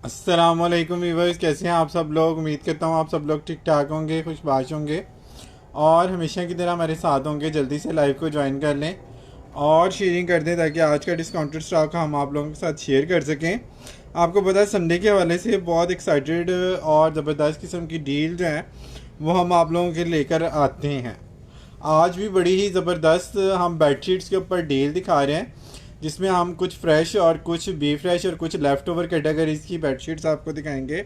अस्सलामुअलैकुम व्यूअर्स, कैसे हैं आप सब लोग। उम्मीद करता हूँ आप सब लोग ठीक ठाक होंगे, खुशबाश होंगे और हमेशा की तरह हमारे साथ होंगे। जल्दी से लाइव को ज्वाइन कर लें और शेयरिंग कर दें ताकि आज का डिस्काउंटेड स्टॉक हम आप लोगों के साथ शेयर कर सकें। आपको पता है संडे के हवाले से बहुत एक्साइटेड और ज़बरदस्त किस्म की डील जो है वो हम आप लोगों के लेकर आते हैं। आज भी बड़ी ही ज़बरदस्त हम बेडशीट्स के ऊपर डील दिखा रहे हैं जिसमें हम कुछ फ्रेश और कुछ बी फ्रेश और कुछ लेफ़्ट ओवर कैटेगरीज की बेडशीट्स आपको दिखाएंगे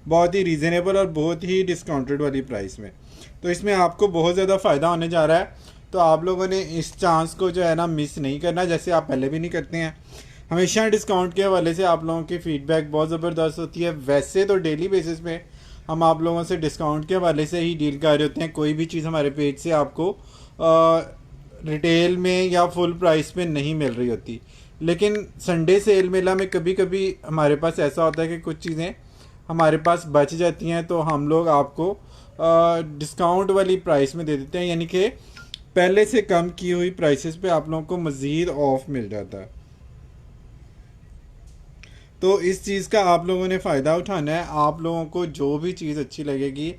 बहुत ही रीज़नेबल और बहुत ही डिस्काउंटेड वाली प्राइस में। तो इसमें आपको बहुत ज़्यादा फ़ायदा होने जा रहा है, तो आप लोगों ने इस चांस को जो है ना मिस नहीं करना, जैसे आप पहले भी नहीं करते हैं। हमेशा डिस्काउंट के हवाले से आप लोगों की फ़ीडबैक बहुत ज़बरदस्त होती है। वैसे तो डेली बेसिस पे हम आप लोगों से डिस्काउंट के हवाले से ही डील कर रहे होते हैं। कोई भी चीज़ हमारे पेज से आपको रिटेल में या फुल प्राइस पे नहीं मिल रही होती, लेकिन संडे सेल मेला में कभी कभी हमारे पास ऐसा होता है कि कुछ चीज़ें हमारे पास बच जाती हैं, तो हम लोग आपको डिस्काउंट वाली प्राइस में दे देते हैं, यानी कि पहले से कम की हुई प्राइसेस पे आप लोगों को मज़ीद ऑफ मिल जाता है। तो इस चीज़ का आप लोगों ने फ़ायदा उठाना है। आप लोगों को जो भी चीज़ अच्छी लगेगी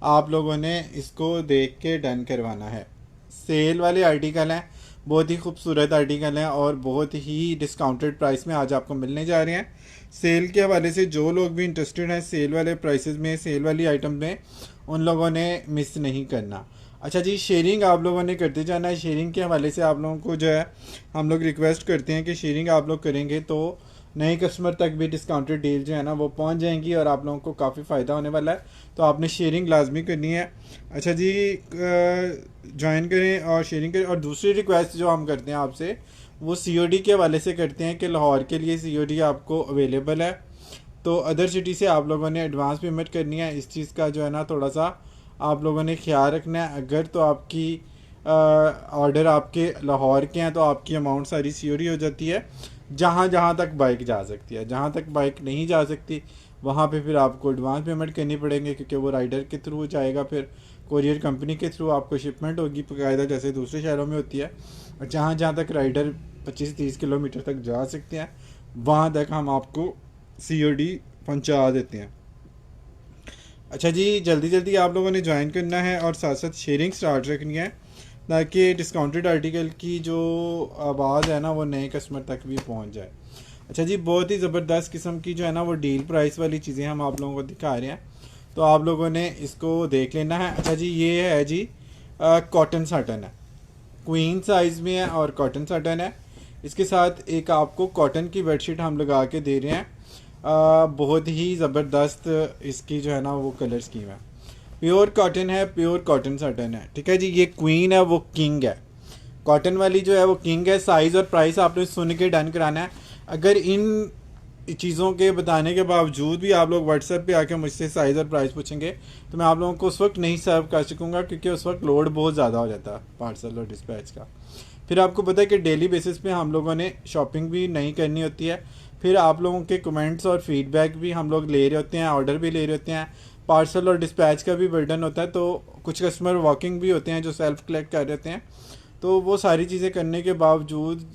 आप लोगों ने इसको देख के डन करवाना है। सेल वाले आर्टिकल हैं, बहुत ही खूबसूरत आर्टिकल हैं और बहुत ही डिस्काउंटेड प्राइस में आज आपको मिलने जा रहे हैं। सेल के हवाले से जो लोग भी इंटरेस्टेड हैं सेल वाले प्राइसेस में, सेल वाली आइटम में, उन लोगों ने मिस नहीं करना। अच्छा जी, शेयरिंग आप लोगों ने करते जाना है। शेयरिंग के हवाले से आप लोगों को जो है हम लोग रिक्वेस्ट करते हैं कि शेयरिंग आप लोग करेंगे तो नए कस्टमर तक भी डिस्काउंटेड डील जो है ना वो पहुंच जाएंगी और आप लोगों को काफ़ी फ़ायदा होने वाला है। तो आपने शेयरिंग लाजमी करनी है। अच्छा जी, ज्वाइन करें और शेयरिंग करें। और दूसरी रिक्वेस्ट जो हम करते हैं आपसे वो सीओडी के हवाले से करते हैं कि लाहौर के लिए सीओडी आपको अवेलेबल है, तो अदर सिटी से आप लोगों ने एडवांस पेमेंट करनी है। इस चीज़ का जो है ना थोड़ा सा आप लोगों ने ख्याल रखना है। अगर तो आपकी ऑर्डर आपके लाहौर के हैं तो आपकी अमाउंट सारी सीओडी हो जाती है जहाँ जहाँ तक बाइक जा सकती है। जहाँ तक बाइक नहीं जा सकती वहाँ पे फिर आपको एडवांस पेमेंट करनी पड़ेंगे, क्योंकि वो राइडर के थ्रू जाएगा, फिर कोरियर कंपनी के थ्रू आपको शिपमेंट होगी बाकायदा, जैसे दूसरे शहरों में होती है। और जहाँ जहाँ तक राइडर 25-30 किलोमीटर तक जा सकते हैं वहाँ तक हम आपको सीओडी पहुँचा देते हैं। अच्छा जी, जल्दी जल्दी आप लोगों ने ज्वाइन करना है और साथ साथ शेयरिंग स्टार्ट रखनी है ताकि डिस्काउंटेड आर्टिकल की जो आवाज़ है ना वो नए कस्टमर तक भी पहुंच जाए। अच्छा जी, बहुत ही ज़बरदस्त किस्म की जो है ना वो डील प्राइस वाली चीज़ें हम आप लोगों को दिखा रहे हैं, तो आप लोगों ने इसको देख लेना है। अच्छा जी, ये है जी कॉटन साटन है, क्वीन साइज़ में है और कॉटन साटन है। इसके साथ एक आपको कॉटन की बेडशीट हम लगा के दे रहे हैं। बहुत ही ज़बरदस्त इसकी जो है ना वो कलर स्कीम है। प्योर कॉटन है, प्योर कॉटन साटन है। ठीक है जी, ये क्वीन है, वो किंग है। कॉटन वाली जो है वो किंग है। साइज़ और प्राइस आपने सुन के डन कराना है। अगर इन चीज़ों के बताने के बावजूद भी आप लोग व्हाट्सएप पे आके मुझसे साइज़ और प्राइस पूछेंगे तो मैं आप लोगों को उस वक्त नहीं सर्व कर सकूँगा, क्योंकि उस वक्त लोड बहुत ज़्यादा हो जाता है पार्सल और डिस्पैच का। फिर आपको पता है कि डेली बेसिस पे हम लोगों ने शॉपिंग भी नहीं करनी होती है। फिर आप लोगों के कमेंट्स और फीडबैक भी हम लोग ले रहे होते हैं, ऑर्डर भी ले रहे होते हैं, पार्सल और डिस्पैच का भी बर्डन होता है। तो कुछ कस्टमर वॉकिंग भी होते हैं जो सेल्फ कलेक्ट कर देते हैं। तो वो सारी चीज़ें करने के बावजूद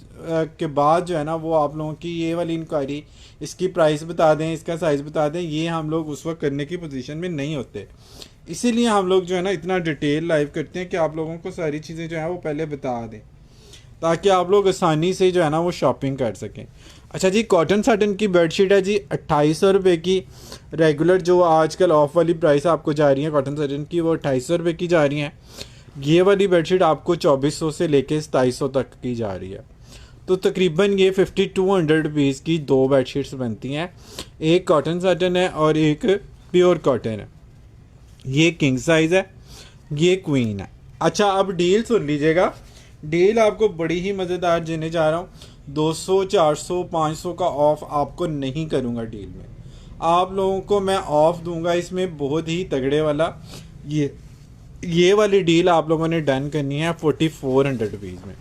के बाद जो है ना वो आप लोगों की ये वाली इंक्वायरी, इसकी प्राइस बता दें, इसका साइज़ बता दें, ये हम लोग उस वक्त करने की पोजीशन में नहीं होते। इसीलिए हम लोग जो है ना इतना डिटेल लाइव करते हैं कि आप लोगों को सारी चीज़ें जो है वो पहले बता दें ताकि आप लोग आसानी से जो है ना वो शॉपिंग कर सकें। अच्छा जी, कॉटन साटन की बेडशीट है जी 2800 रुपये की। रेगुलर जो आजकल ऑफ वाली प्राइस आपको जा रही है कॉटन साटन की वो 2800 रुपये की जा रही हैं। ये वाली बेडशीट आपको 2400 से लेके 2700 तक की जा रही है। तो तकरीबन ये 5200 रुपीज़ की दो बेडशीट्स बनती हैं। एक कॉटन साटन है और एक प्योर कॉटन है। ये किंग साइज़ है, ये क्वीन है। अच्छा, अब डील सुन लीजिएगा। डील आपको बड़ी ही मज़ेदार देने जा रहा हूँ। 200, 400, 500 का ऑफ़ आपको नहीं करूँगा डील में। आप लोगों को मैं ऑफ़ दूंगा इसमें बहुत ही तगड़े वाला। ये वाली डील आप लोगों ने डन करनी है 4400 रुपीज़ में।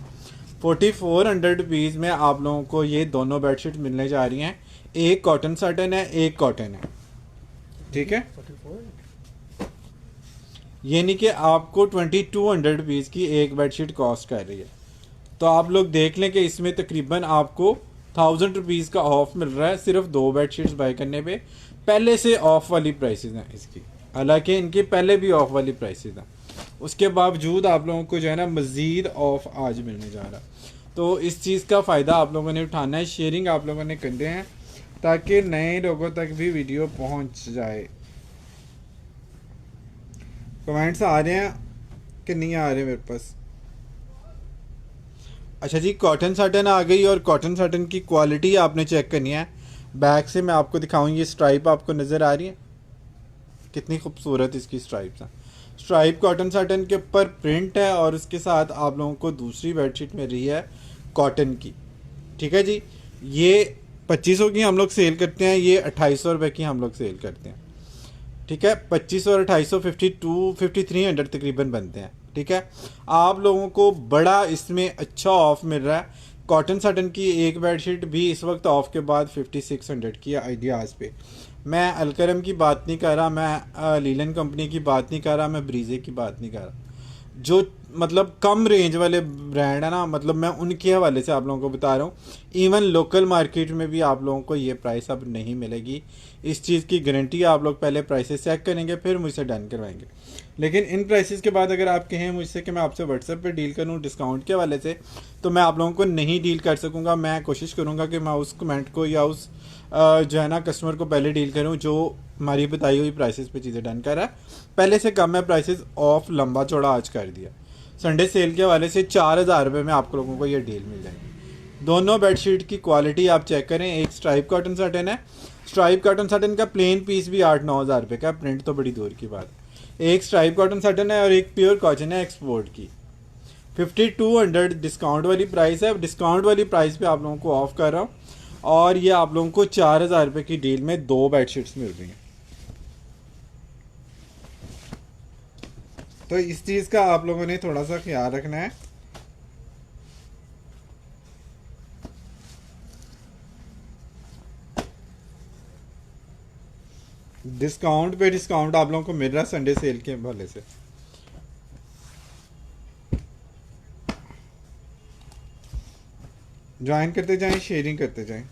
4400 रुपीज़ में आप लोगों को ये दोनों बेडशीट मिलने जा रही हैं। एक कॉटन साटन है, एक कॉटन है। ठीक है, यानी कि आपको 2200 रुपीज़ की एक बेडशीट कॉस्ट कर रही है। तो आप लोग देख लें कि इसमें तकरीबन आपको ₹1000 का ऑफ मिल रहा है सिर्फ 2 बेडशीट्स बाय करने पे। पहले से ऑफ वाली प्राइसेस हैं इसकी, हालांकि इनकी पहले भी ऑफ वाली प्राइसेस हैं, उसके बावजूद आप लोगों को जो है ना मज़ीद ऑफ आज मिलने जा रहा है। तो इस चीज़ का फ़ायदा आप लोगों ने उठाना है, शेयरिंग आप लोगों ने करते हैं ताकि नए लोगों तक भी वीडियो पहुंच जाए। कमेंट्स आ रहे हैं कि नहीं आ रहे मेरे पास? अच्छा जी, कॉटन साटन आ गई और कॉटन साटन की क्वालिटी आपने चेक करनी है। बैक से मैं आपको दिखाऊँ, ये स्ट्राइप आपको नज़र आ रही है, कितनी खूबसूरत इसकी स्ट्राइप्स हैं। स्ट्राइप कॉटन साटन के ऊपर प्रिंट है और उसके साथ आप लोगों को दूसरी बेडशीट मिल रही है कॉटन की। ठीक है जी, ये 2500 की हम लोग सेल करते हैं, ये 2800 की हम लोग सेल करते हैं। ठीक है, 2500 और 2800 5300 तकरीबन बनते हैं। ठीक है, आप लोगों को बड़ा इसमें अच्छा ऑफ मिल रहा है। कॉटन साटन की एक बेडशीट भी इस वक्त ऑफ के बाद 5600 की है आइडियाज़ पे। मैं अलकरम की बात नहीं कर रहा, मैं लीलन कंपनी की बात नहीं कर रहा, मैं ब्रीजे की बात नहीं कर रहा। जो मतलब कम रेंज वाले ब्रांड है ना, मतलब मैं उनके हवाले से आप लोगों को बता रहा हूँ। इवन लोकल मार्केट में भी आप लोगों को ये प्राइस अब नहीं मिलेगी। इस चीज़ की गारंटी है, आप लोग पहले प्राइसेस चेक करेंगे फिर मुझसे डन करवाएंगे। लेकिन इन प्राइसेस के बाद अगर आप कहें मुझसे कि मैं आपसे व्हाट्सएप पे डील करूं डिस्काउंट के हवाले से, तो मैं आप लोगों को नहीं डील कर सकूंगा। मैं कोशिश करूंगा कि मैं उस कमेंट को या उस जो है ना कस्टमर को पहले डील करूं जो हमारी बताई हुई प्राइसेस पे चीज़ें डन कर रहा है। पहले से कम है प्राइसेस ऑफ लंबा चौड़ा आज कर दिया। संडे सेल के हवाले से 4000 में आप लोगों को ये डील मिल जाएगी। दोनों बेडशीट की क्वालिटी आप चेक करें। एक स्ट्राइप कॉटन साटन है, स्ट्राइप कॉटन साटन का प्लेन पीस भी 8-9 हज़ार रुपये का, प्रिंट तो बड़ी दूर की बात है। एक स्ट्राइप कॉटन साटन है और एक प्योर कॉटन है एक्सपोर्ट की। 5200 डिस्काउंट वाली प्राइस है। डिस्काउंट वाली प्राइस पे आप लोगों को ऑफ कर रहा हूँ और ये आप लोगों को 4000 रुपये की डील में 2 बेडशीट्स मिल रही हैं। तो इस चीज़ का आप लोगों ने थोड़ा सा ख्याल रखना है। डिस्काउंट पे डिस्काउंट आप लोगों को मिल रहा है संडे सेल के हवाले से। ज्वाइन करते जाएं, शेयरिंग करते जाएं।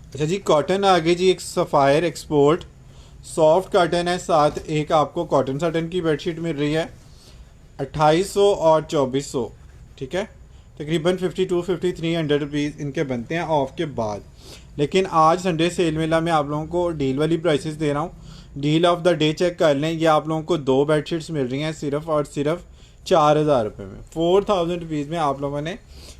अच्छा जी, कॉटन आ गई जी, एक सफ़ायर एक्सपोर्ट सॉफ्ट कॉटन है, साथ एक आपको कॉटन साटन की बेडशीट मिल रही है 2800 और 2400। ठीक है, तकरीबन 52-5300 रुपीज़ इनके बनते हैं ऑफ के बाद। लेकिन आज संडे सेल मेला में आप लोगों को डील वाली प्राइसेस दे रहा हूँ। Deal of the day check कर लें, ये आप लोगों को 2 बेडशीट्स मिल रही हैं सिर्फ और सिर्फ 4000 रुपये में। 4000 रुपीज़ में आप लोगों ने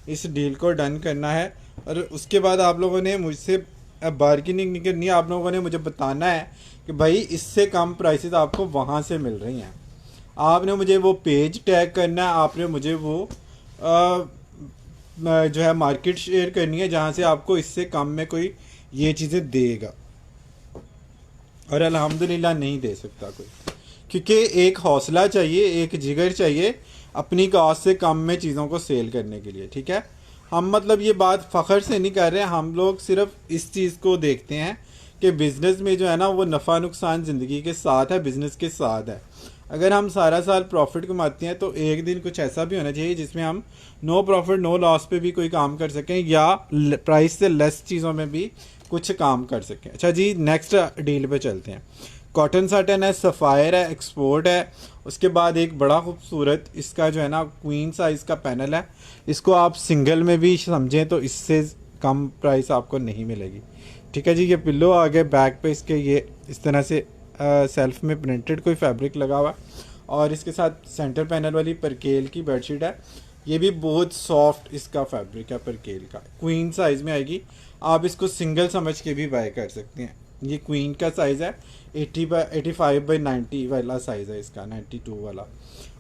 इस डील को डन करना है। और उसके बाद आप लोगों ने मुझसे बार्गेनिंग नहीं करनी है, आप लोगों ने मुझे बताना है कि भाई इससे कम प्राइसेस आपको वहाँ से मिल रही हैं। आपने मुझे वो पेज टैग करना है, आपने मुझे वो जो है मार्केट शेयर करनी है जहाँ से आपको इससे कम में कोई ये चीज़ें देगा, और अल्हम्दुलिल्लाह नहीं दे सकता कोई, क्योंकि एक हौसला चाहिए, एक जिगर चाहिए अपनी कॉस्ट से कम में चीज़ों को सेल करने के लिए। ठीक है, हम मतलब ये बात फ़ख्र से नहीं कर रहे, हम लोग सिर्फ इस चीज़ को देखते हैं कि बिज़नेस में जो है ना वो नफ़ा नुकसान ज़िंदगी के साथ है, बिज़नेस के साथ है। अगर हम सारा साल प्रॉफिट कमाते हैं तो एक दिन कुछ ऐसा भी होना चाहिए जिसमें हम नो प्रॉफिट नो लॉस पे भी कोई काम कर सकें या प्राइस से लेस चीज़ों में भी कुछ काम कर सकें। अच्छा जी, नेक्स्ट डील पे चलते हैं। कॉटन साटन है, सफ़ायर है, एक्सपोर्ट है। उसके बाद एक बड़ा खूबसूरत इसका जो है ना क्वीन साइज़ का पैनल है। इसको आप सिंगल में भी समझें तो इससे कम प्राइस आपको नहीं मिलेगी। ठीक है जी, ये पिल्लो आ गए, बैक पे इसके ये इस तरह से सेल्फ में प्रिंटेड कोई फैब्रिक लगा हुआ, और इसके साथ सेंटर पैनल वाली परकेल की बेडशीट है। ये भी बहुत सॉफ्ट इसका फैब्रिक है परकेल का, क्वीन साइज़ में आएगी। आप इसको सिंगल समझ के भी बाय कर सकते हैं। ये क्वीन का साइज़ है, 85/90 वाला साइज़ है इसका, 92 वाला।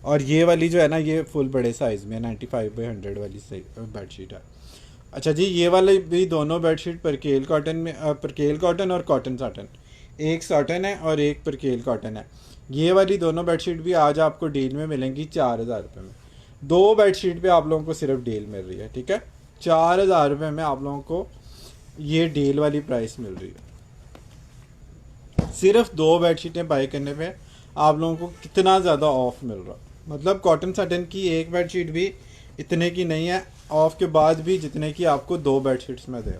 और ये वाली जो है ना ये फुल बड़े साइज़ में 95/100 वाली बेडशीट है। अच्छा जी, ये वाले भी दोनों बेडशीट परकेल कॉटन में, परकेल कॉटन और कॉटन साटन, एक साटन है और एक परकेल कॉटन है। ये वाली दोनों बेडशीट भी आज आपको डील में मिलेंगी 4000 रुपये में। 2 बेडशीट पे आप लोगों को सिर्फ डील मिल रही है। ठीक है, 4000 रुपये में आप लोगों को ये डील वाली प्राइस मिल रही है। सिर्फ 2 बेडशीटें बाई करने पे आप लोगों को कितना ज़्यादा ऑफ मिल रहा है। मतलब कॉटन सटन की एक बेडशीट भी इतने की नहीं है, ऑफ के बाद भी जितने की आपको दो बेडशीट्स में दे।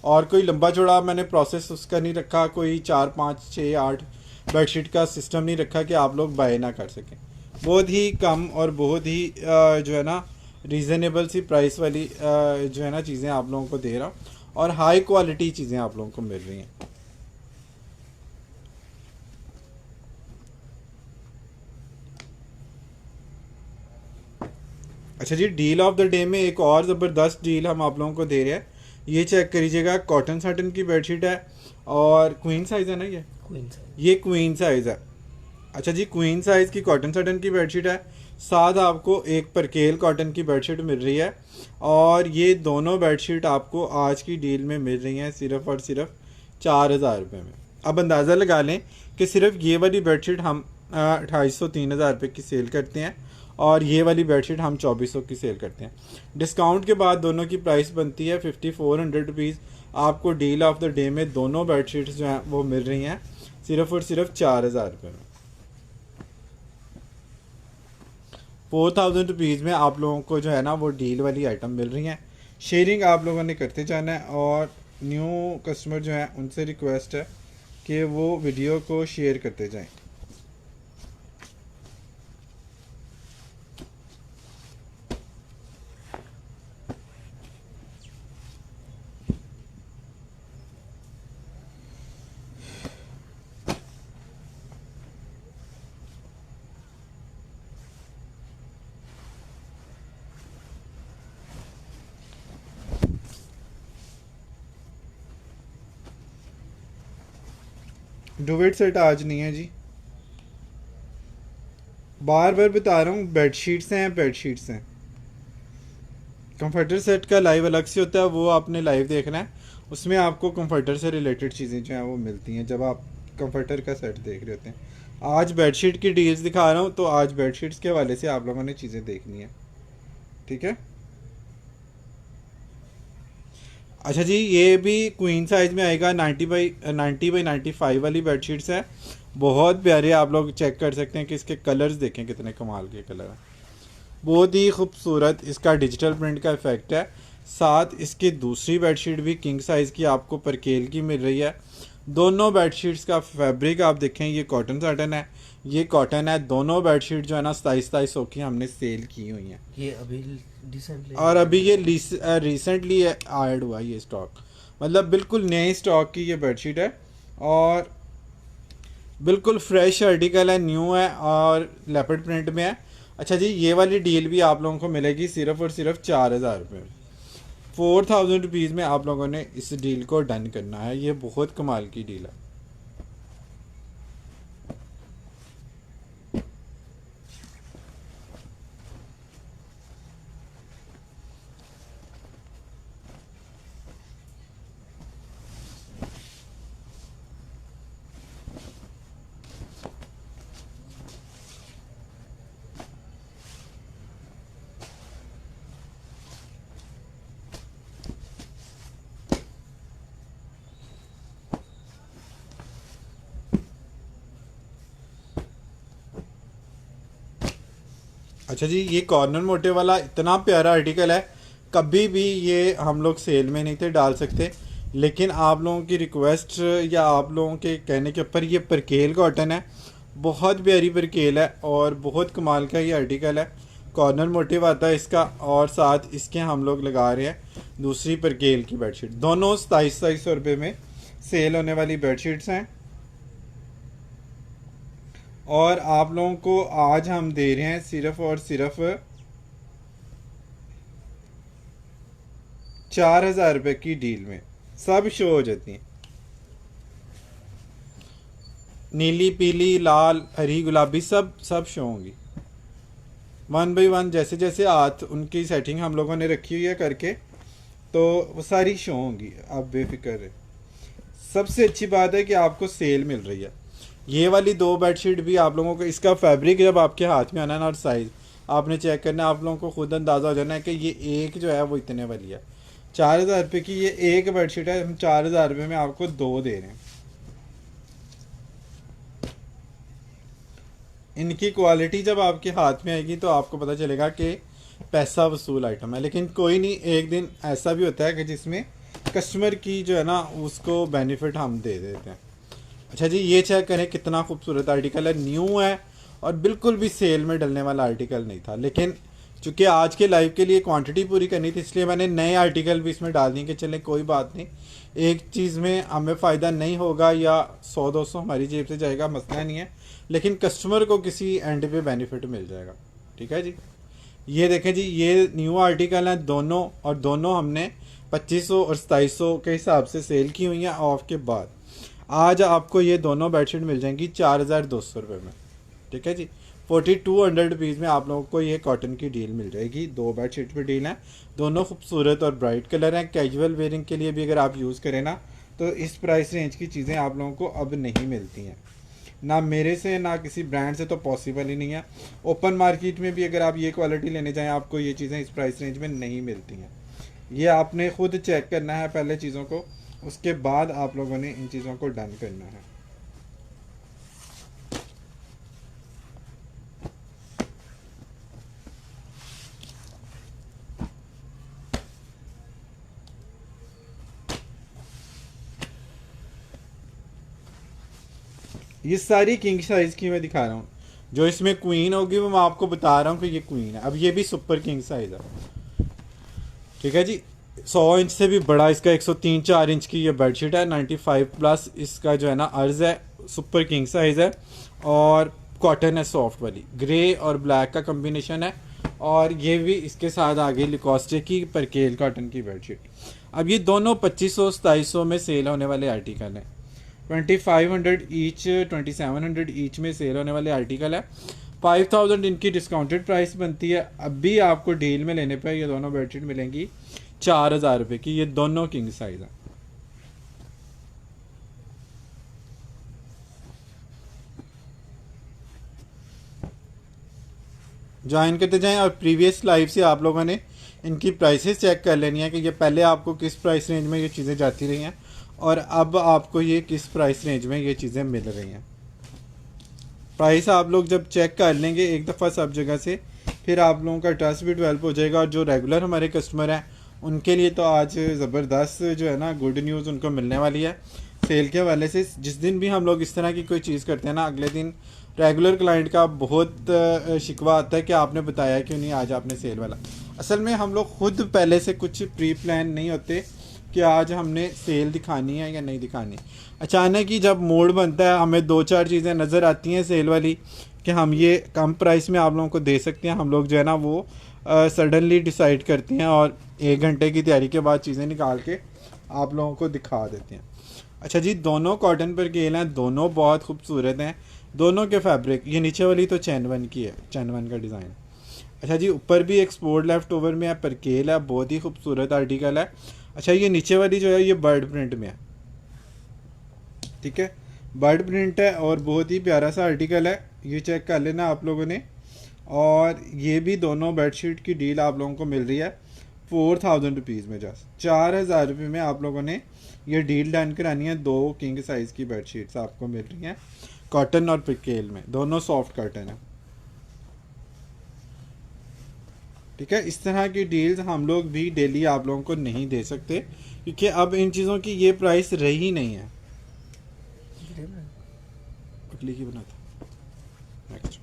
और कोई लंबा चौड़ा मैंने प्रोसेस उसका नहीं रखा, कोई 4 5 6 8 बेडशीट का सिस्टम नहीं रखा कि आप लोग बाय ना कर सकें। बहुत ही कम और बहुत ही जो है ना रीज़नेबल सी प्राइस वाली जो है ना चीज़ें आप लोगों को दे रहा हूँ, और हाई क्वालिटी चीज़ें आप लोगों को मिल रही हैं। अच्छा जी, डील ऑफ द डे में एक और ज़बरदस्त डील हम आप लोगों को दे रहे हैं। ये चेक करिएगा, कॉटन सटन की बेडशीट है और क्वीन साइज़ है ना ये क्वीन साइज़ है। अच्छा जी, क्वीन साइज़ की कॉटन सटन की बेडशीट है, साथ आपको एक परकेल कॉटन की बेडशीट मिल रही है, और ये दोनों बेडशीट आपको आज की डील में मिल रही हैं सिर्फ़ और सिर्फ 4,000 रुपये में। अब अंदाज़ा लगा लें कि सिर्फ ये वाली बेडशीट हम 2,500 3,000 रुपये की सेल करते हैं, और ये वाली बेडशीट हम 2,400 की सेल करते हैं। डिस्काउंट के बाद दोनों की प्राइस बनती है 5,400 रुपीज़। आपको डील ऑफ द डे में दोनों बेडशीट्स जो हैं वो मिल रही हैं सिर्फ और सिर्फ 4,000 रुपये में। 4,000 रुपीज़ में आप लोगों को जो है ना वो डील वाली आइटम मिल रही हैं। शेयरिंग आप लोगों ने करते जाना है, और न्यू कस्टमर जो हैं उनसे रिक्वेस्ट है कि वो वीडियो को शेयर करते जाएं। डुवेट सेट आज नहीं है जी, बार बार बता रहा हूँ, बेडशीट्स हैं बेडशीट्स हैं। कंफर्टर सेट का लाइव अलग से होता है, वो आपने लाइव देखना है, उसमें आपको कंफर्टर से रिलेटेड चीज़ें जो हैं वो मिलती हैं जब आप कंफर्टर का सेट देख रहे होते हैं। आज बेडशीट की डील्स दिखा रहा हूँ, तो आज बेडशीट्स के हवाले से आप लोगों ने चीज़ें देखनी है, ठीक है। अच्छा जी, ये भी क्वीन साइज़ में आएगा, 90 बाई 95 वाली बेडशीट्स है, बहुत प्यारे। आप लोग चेक कर सकते हैं कि इसके कलर्स देखें कितने कमाल के कलर हैं, बहुत ही खूबसूरत इसका डिजिटल प्रिंट का इफ़ेक्ट है। साथ इसकी दूसरी बेडशीट भी किंग साइज़ की आपको परकेल की मिल रही है। दोनों बेडशीट्स का फैब्रिक आप देखें, ये कॉटन साटन है, ये कॉटन है। दोनों बेडशीट जो है ना 27-27 की हमने सेल की हुई हैं, ये अभी रिसेंटली और अभी ये रिसेंटली ऐड हुआ ये स्टॉक, मतलब बिल्कुल नए स्टॉक की ये बेडशीट है, और बिल्कुल फ्रेश आर्टिकल है, न्यू है, और लेपर्ड प्रिंट में है। अच्छा जी, ये वाली डील भी आप लोगों को मिलेगी सिर्फ और सिर्फ 4,000 रुपये में। 4,000 रुपीज़ में आप लोगों ने इस डील को डन करना है, ये बहुत कमाल की डील है। अच्छा जी, ये कॉर्नर मोटे वाला इतना प्यारा आर्टिकल है, कभी भी ये हम लोग सेल में नहीं थे डाल सकते, लेकिन आप लोगों की रिक्वेस्ट या आप लोगों के कहने के ऊपर ये परकेल कॉटन है, बहुत प्यारी परकेल है, और बहुत कमाल का ये आर्टिकल है। कॉर्नर मोटिव आता है इसका, और साथ इसके हम लोग लगा रहे हैं दूसरी परकेल की बेडशीट। दोनों 2700 रुपये में सेल होने वाली बेडशीट्स हैं, और आप लोगों को आज हम दे रहे हैं सिर्फ और सिर्फ 4,000 रुपये की डील में। सब शो हो जाती हैं, नीली पीली लाल हरी गुलाबी सब सब शो होंगी, 1 बाई 1 जैसे जैसे हाथ उनकी सेटिंग हम लोगों ने रखी हुई है करके, तो वो सारी शो होंगी, आप बेफिक्र रहे। सबसे अच्छी बात है कि आपको सेल मिल रही है। ये वाली दो बेडशीट भी आप लोगों को, इसका फैब्रिक जब आपके हाथ में आना ना, और साइज़ आपने चेक करना है, आप लोगों को खुद अंदाज़ा हो जाना है कि ये एक जो है वो इतने वाली है। 4,000 रुपये की ये एक बेडशीट है, हम 4,000 रुपये में आपको दो दे रहे हैं। इनकी क्वालिटी जब आपके हाथ में आएगी तो आपको पता चलेगा कि पैसा वसूल आइटम है। लेकिन कोई नहीं, एक दिन ऐसा भी होता है कि जिसमें कस्टमर की जो है ना उसको बेनिफिट हम दे देते हैं। अच्छा जी, ये चेक करें कितना खूबसूरत आर्टिकल है, न्यू है और बिल्कुल भी सेल में डलने वाला आर्टिकल नहीं था। लेकिन चूँकि आज के लाइव के लिए क्वांटिटी पूरी करनी थी, इसलिए मैंने नए आर्टिकल भी इसमें डाल दिए कि चलें कोई बात नहीं, एक चीज़ में हमें फ़ायदा नहीं होगा या 100-200 हमारी जेब से जाएगा, मसला नहीं है, लेकिन कस्टमर को किसी एंड पे बेनिफिट मिल जाएगा। ठीक है जी, ये देखें जी, ये न्यू आर्टिकल हैं दोनों, और दोनों हमने 2500 और 2700 के हिसाब से सेल की हुई हैं ऑफ के बाद। आज आपको ये दोनों बेडशीट मिल जाएंगी 4200 रुपये में। ठीक है जी, 4200 रुपीज़ में आप लोगों को ये कॉटन की डील मिल जाएगी। दो बेडशीट पे डील है, दोनों खूबसूरत और ब्राइट कलर हैं। कैजुअल वेयरिंग के लिए भी अगर आप यूज़ करें ना तो इस प्राइस रेंज की चीज़ें आप लोगों को अब नहीं मिलती हैं, ना मेरे से ना किसी ब्रांड से, तो पॉसिबल ही नहीं है। ओपन मार्केट में भी अगर आप ये क्वालिटी लेने जाएं आपको ये चीज़ें इस प्राइस रेंज में नहीं मिलती हैं। ये आपने खुद चेक करना है पहले चीज़ों को, उसके बाद आप लोगों ने इन चीज़ों को डन करना है। ये सारी किंग साइज़ की मैं दिखा रहा हूँ, जो इसमें क्वीन होगी वो मैं आपको बता रहा हूँ कि ये क्वीन है। अब ये भी सुपर किंग साइज़ है। ठीक है जी, 100 इंच से भी बड़ा इसका 103-4 इंच की ये बेडशीट है, 95 प्लस इसका जो है ना अर्ज़ है, सुपर किंग साइज़ है और कॉटन है सॉफ्ट वाली, ग्रे और ब्लैक का कम्बिनेशन है। और ये भी इसके साथ आगे लिकोस्टे की परकेल कॉटन की बेडशीट। अब ये दोनों 2500-2700 में सेल होने वाले आर्टिकल हैं, 2500 ईच, 2700 ईच में सेल होने वाले आर्टिकल है। 5000 इनकी डिस्काउंटेड प्राइस बनती है। अभी आपको डील में लेने पे ये दोनों बेडशीट मिलेंगी 4000 रुपये की, ये दोनों किंग साइज हैं। ज्वाइन करते जाएं और प्रीवियस लाइव से आप लोगों ने इनकी प्राइसेस चेक कर लेनी है कि ये पहले आपको किस प्राइस रेंज में ये चीज़ें जाती रही हैं और अब आपको ये किस प्राइस रेंज में ये चीज़ें मिल रही हैं। प्राइस आप लोग जब चेक कर लेंगे एक दफ़ा सब जगह से, फिर आप लोगों का ट्रस्ट भी डेवलप हो जाएगा। और जो रेगुलर हमारे कस्टमर हैं उनके लिए तो आज ज़बरदस्त जो है ना गुड न्यूज़ उनको मिलने वाली है सेल के हवाले से। जिस दिन भी हम लोग इस तरह की कोई चीज़ करते हैं ना, अगले दिन रेगुलर क्लाइंट का बहुत शिकवा आता है कि आपने बताया क्यों नहीं आज आपने सेल वाला। असल में हम लोग खुद पहले से कुछ प्री प्लान नहीं होते कि आज हमने सेल दिखानी है या नहीं दिखानी। अचानक ही जब मूड बनता है, हमें दो चार चीज़ें नज़र आती हैं सेल वाली कि हम ये कम प्राइस में आप लोगों को दे सकते हैं, हम लोग जो है ना वो सडनली डिसाइड करते हैं और 1 घंटे की तैयारी के बाद चीज़ें निकाल के आप लोगों को दिखा देते हैं। अच्छा जी, दोनों कॉटन पर केल हैं, दोनों बहुत खूबसूरत हैं। दोनों के फैब्रिक, ये नीचे वाली तो चैनवन की है, चैनवन का डिज़ाइन। अच्छा जी, ऊपर भी एक्सपोर्ट लेफ्ट ओवर में है, परकेल है, बहुत ही खूबसूरत आर्टिकल है। अच्छा, ये नीचे वाली जो है ये बर्ड प्रिंट में है। ठीक है, बर्ड प्रिंट है और बहुत ही प्यारा सा आर्टिकल है, ये चेक कर लेना आप लोगों ने। और ये भी दोनों बेडशीट की डील आप लोगों को मिल रही है 4000 रुपीज़ में, जस्ट 4000 रुपये में आप लोगों ने ये डील डन करानी है। 2 किंग साइज़ की बेडशीट्स आपको मिल रही हैं कॉटन और परकेल में, दोनों सॉफ्ट कॉटन है। ठीक है, इस तरह की डील्स हम लोग भी डेली आप लोगों को नहीं दे सकते क्योंकि अब इन चीज़ों की ये प्राइस रही नहीं है। पकली की बनाता नेक्स्ट।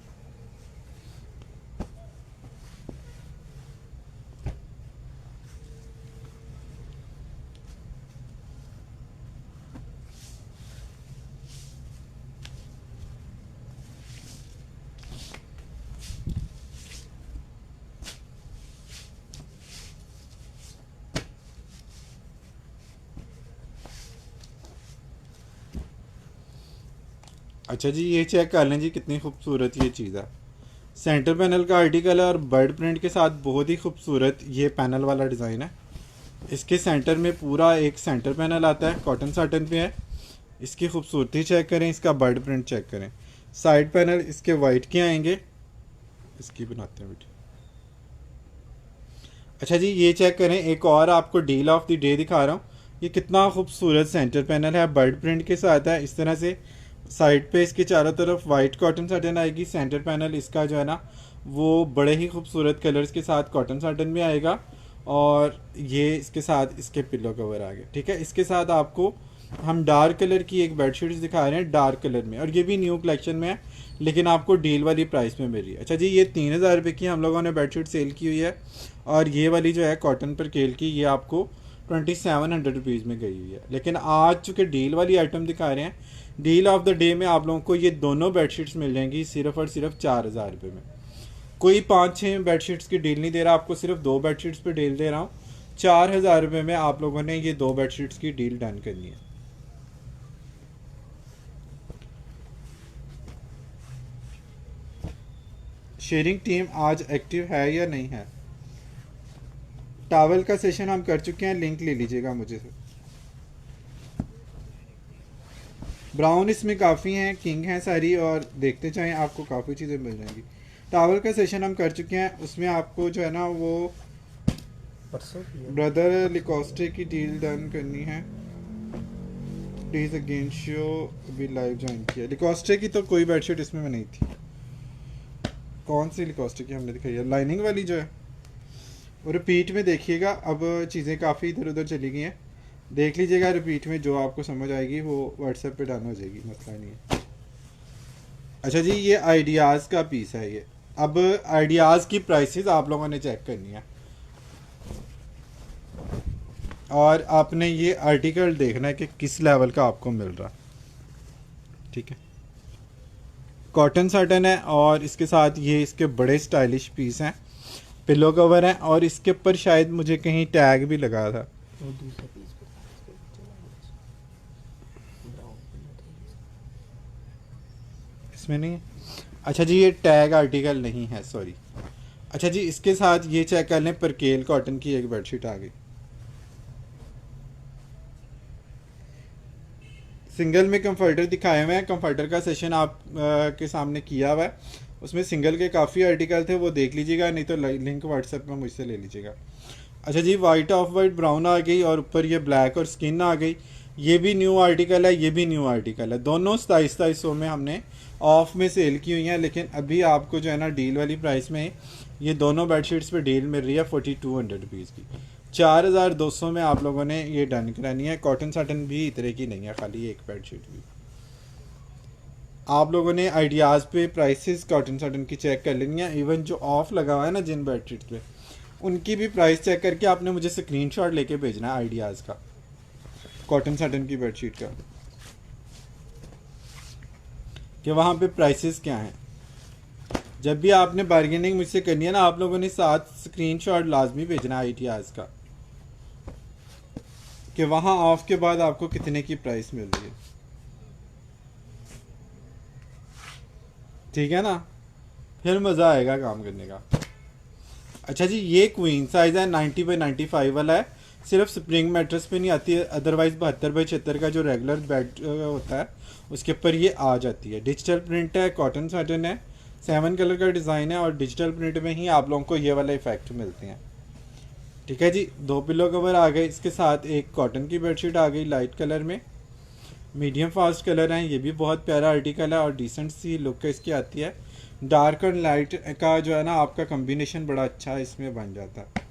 अच्छा जी, ये चेक कर लें जी कितनी खूबसूरत ये चीज़ है। सेंटर पैनल का आर्टिकल है और बर्ड प्रिंट के साथ बहुत ही खूबसूरत ये पैनल वाला डिज़ाइन है। इसके सेंटर में पूरा एक सेंटर पैनल आता है, कॉटन साटन पे है। इसकी खूबसूरती चेक करें, इसका बर्ड प्रिंट चेक करें। साइड पैनल इसके वाइट के आएंगे, इसकी बनाते हैं बेटे। अच्छा जी, ये चेक करें, एक और आपको डील ऑफ द डे दिखा रहा हूँ। ये कितना खूबसूरत सेंटर पैनल है, बर्ड प्रिंट के साथ है। इस तरह से साइड पे इसके चारों तरफ वाइट कॉटन साटन आएगी। सेंटर पैनल इसका जो है ना वो बड़े ही खूबसूरत कलर्स के साथ कॉटन साटन में आएगा। और ये इसके साथ इसके पिलो कवर आ गए, ठीक है। इसके साथ आपको हम डार्क कलर की एक बेडशीट दिखा रहे हैं डार्क कलर में, और ये भी न्यू कलेक्शन में है लेकिन आपको डील वाली प्राइस में मिल रही है। अच्छा जी, ये 3,000 रुपये की हम लोगों ने बेडशीट सेल की हुई है, और ये वाली जो है कॉटन पर केल की ये आपको 2700 रुपीज़ में गई हुई है। लेकिन आज चूँकि डील वाली आइटम दिखा रहे हैं, डील ऑफ द डे में आप लोगों को ये दोनों बेडशीट्स मिल जाएंगी सिर्फ और सिर्फ 4,000 रुपये में। कोई 5-6 बेडशीट्स की डील नहीं दे रहा, आपको सिर्फ 2 बेडशीट्स पे डील दे रहा हूँ। 4,000 रुपये में आप लोगों ने ये 2 बेडशीट्स की डील डन करनी है। शेयरिंग टीम आज एक्टिव है या नहीं है? टावल का सेशन हम कर चुके हैं, लिंक ले लीजिएगा मुझे से। ब्राउन इसमें काफ़ी हैं, किंग हैं सारी, और देखते चाहें आपको काफ़ी चीज़ें मिल जाएंगी। टावल का सेशन हम कर चुके हैं, उसमें आपको जो है ना वो परसों की है। ब्रदर लिकोस्टे की डील डन करनी है। प्लीज़ अगेन शो अभी लाइव ज्वाइन किया। लिकोस्टे की तो कोई बेडशीट इसमें में नहीं थी। कौन सी लिकोस्टे की हमने दिखाई है? लाइनिंग वाली जो है। और रिपीट में देखिएगा, अब चीज़ें काफ़ी इधर उधर चली गई हैं, देख लीजिएगा रिपीट में, जो आपको समझ आएगी वो व्हाट्सएप पे डाउन हो जाएगी, मसला नहीं है। अच्छा जी, ये आइडियाज़ का पीस है ये। अब आइडियाज़ की प्राइसेस आप लोगों ने चेक करनी है, और आपने ये आर्टिकल देखना है कि किस लेवल का आपको मिल रहा, ठीक है। कॉटन साटन है, और इसके साथ ये इसके बड़े स्टाइलिश पीस हैं, पिलो कवर है, और इसके ऊपर शायद मुझे कहीं टैग भी लगा था। वो दूसरा पीस ब्राउन इसमें नहीं है? अच्छा जी, ये टैग आर्टिकल नहीं है, सॉरी। अच्छा जी, इसके साथ ये चेक कर लें, परकेल कॉटन की एक बेडशीट आ गई। सिंगल में कंफर्टर दिखाए हुए हैं, कंफर्टर का सेशन आप के सामने किया हुआ है, उसमें सिंगल के काफ़ी आर्टिकल थे, वो देख लीजिएगा, नहीं तो लिंक व्हाट्सएप में मुझसे ले लीजिएगा। अच्छा जी, वाइट ऑफ वाइट ब्राउन आ गई, और ऊपर ये ब्लैक और स्किन आ गई। ये भी न्यू आर्टिकल है, ये भी न्यू आर्टिकल है, दोनों 2700 में हमने ऑफ में सेल की हुई हैं। लेकिन अभी आपको जो है ना डील वाली प्राइस में ये दोनों बेडशीट्स पे डील मिल रही है 4200 रुपीज़ की। 4,200 में आप लोगों ने ये डन करानी है। कॉटन साटन भी इतने की नहीं है, खाली एक बेडशीट भी। आप लोगों ने आइडियाज़ पे प्राइसेस कॉटन साटन की चेक कर लेनी है, इवन जो ऑफ लगा हुआ है ना जिन बेडशीट पे, उनकी भी प्राइस चेक करके आपने मुझे स्क्रीनशॉट लेके भेजना है आइडियाज़ का, कॉटन साटन की बेडशीट का, कि वहाँ पे प्राइसेस क्या हैं। जब भी आपने बार्गेनिंग मुझसे करनी है ना, आप लोगों ने साथ स्क्रीनशॉट लाजमी भेजना आइडियाज़ का, कि वहाँ ऑफ के बाद आपको कितने की प्राइस मिल रही है, ठीक है ना, फिर मज़ा आएगा काम करने का। अच्छा जी, ये क्वीन साइज़ है, 90x95 वाला है, सिर्फ स्प्रिंग मैट्रेस पे नहीं आती है, अदरवाइज़ 72x76 का जो रेगुलर बेड होता है उसके ऊपर ये आ जाती है। डिजिटल प्रिंट है, कॉटन साटन है, 7 कलर का डिज़ाइन है, और डिजिटल प्रिंट में ही आप लोगों को ये वाला इफेक्ट मिलते हैं, ठीक है जी। 2 पिलो कवर आ गए, इसके साथ एक कॉटन की बेडशीट आ गई लाइट कलर में, मीडियम फास्ट कलर है, ये भी बहुत प्यारा आर्टिकल है, और डिसेंट सी लुक इसकी आती है। डार्क और लाइट का जो है ना आपका कम्बिनेशन बड़ा अच्छा इसमें बन जाता है।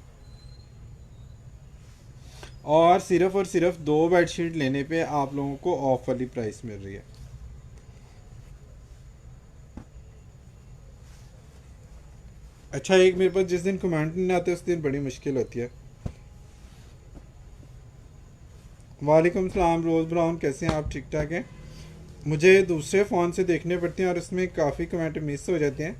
और सिर्फ 2 बेडशीट लेने पे आप लोगों को ऑफ वाली प्राइस मिल रही है। अच्छा, एक मेरे पास जिस दिन कमेंट नहीं आते उस दिन बड़ी मुश्किल होती है। वालेकुम सलाम रोज़ ब्राउन, कैसे हैं आप? ठीक ठाक हैं? मुझे दूसरे फ़ोन से देखने पड़ते हैं और उसमें काफ़ी कमेंट मिस हो जाते हैं,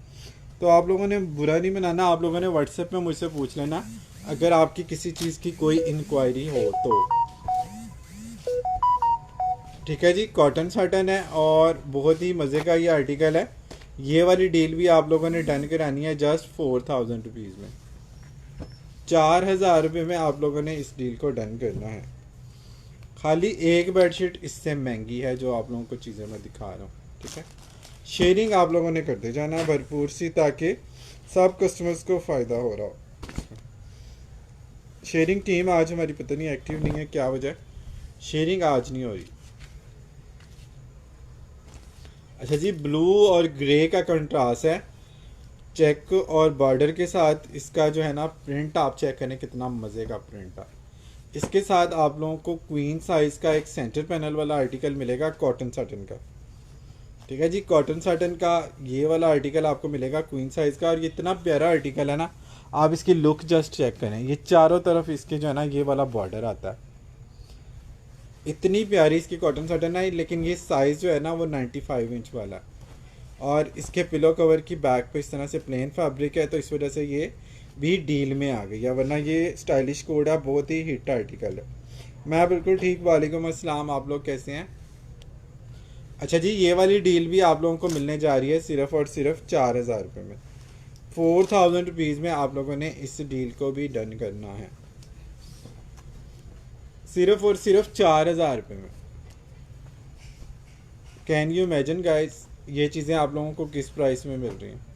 तो आप लोगों ने बुरा नहीं मनाना, आप लोगों ने व्हाट्सएप में मुझसे पूछ लेना अगर आपकी किसी चीज़ की कोई इंक्वायरी हो तो, ठीक है जी। कॉटन साटन है, और बहुत ही मज़े का ये आर्टिकल है। ये वाली डील भी आप लोगों ने डन करानी है जस्ट 4000 रुपीज़ में। 4,000 रुपये में आप लोगों ने इस डील को डन करना है। खाली एक बेडशीट इससे महंगी है जो आप लोगों को चीज़ें मैं दिखा रहा हूँ, ठीक है। शेयरिंग आप लोगों ने करते जाना भरपूर सी, ताकि सब कस्टमर्स को फ़ायदा हो रहा हो। शेयरिंग टीम आज हमारी पता नहीं एक्टिव नहीं है, क्या वजह है, शेयरिंग आज नहीं हो रही। अच्छा जी, ब्लू और ग्रे का कंट्रास्ट है, चेक और बॉर्डर के साथ। इसका जो है ना प्रिंट आप चेक करें, कितना मज़े का प्रिंट है। इसके साथ आप लोगों को क्वीन साइज़ का एक सेंटर पैनल वाला आर्टिकल मिलेगा कॉटन साटन का। ठीक है जी, कॉटन साटन का ये वाला आर्टिकल आपको मिलेगा क्वीन साइज़ का, और ये इतना प्यारा आर्टिकल है ना, आप इसकी लुक जस्ट चेक करें। ये चारों तरफ इसके जो है ना ये वाला बॉर्डर आता है, इतनी प्यारी इसकी कॉटन साटन है। लेकिन ये साइज़ जो है ना वो 95 इंच वाला है, और इसके पिलो कवर की बैक पे इस तरह से प्लेन फैब्रिक है, तो इस वजह से ये भी डील में आ गई है, वरना ये स्टाइलिश कोड है, बहुत ही हिट आर्टिकल है। मैं बिल्कुल ठीक, वालेकुम अस्सलाम, आप लोग कैसे हैं? अच्छा जी, ये वाली डील भी आप लोगों को मिलने जा रही है सिर्फ और सिर्फ 4000 रुपये में। 4000 रुपीज़ में आप लोगों ने इस डील को भी डन करना है, सिर्फ और सिर्फ 4000 रुपये में। कैन यू इमेजिन गाइस, ये चीज़ें आप लोगों को किस प्राइस में मिल रही हैं?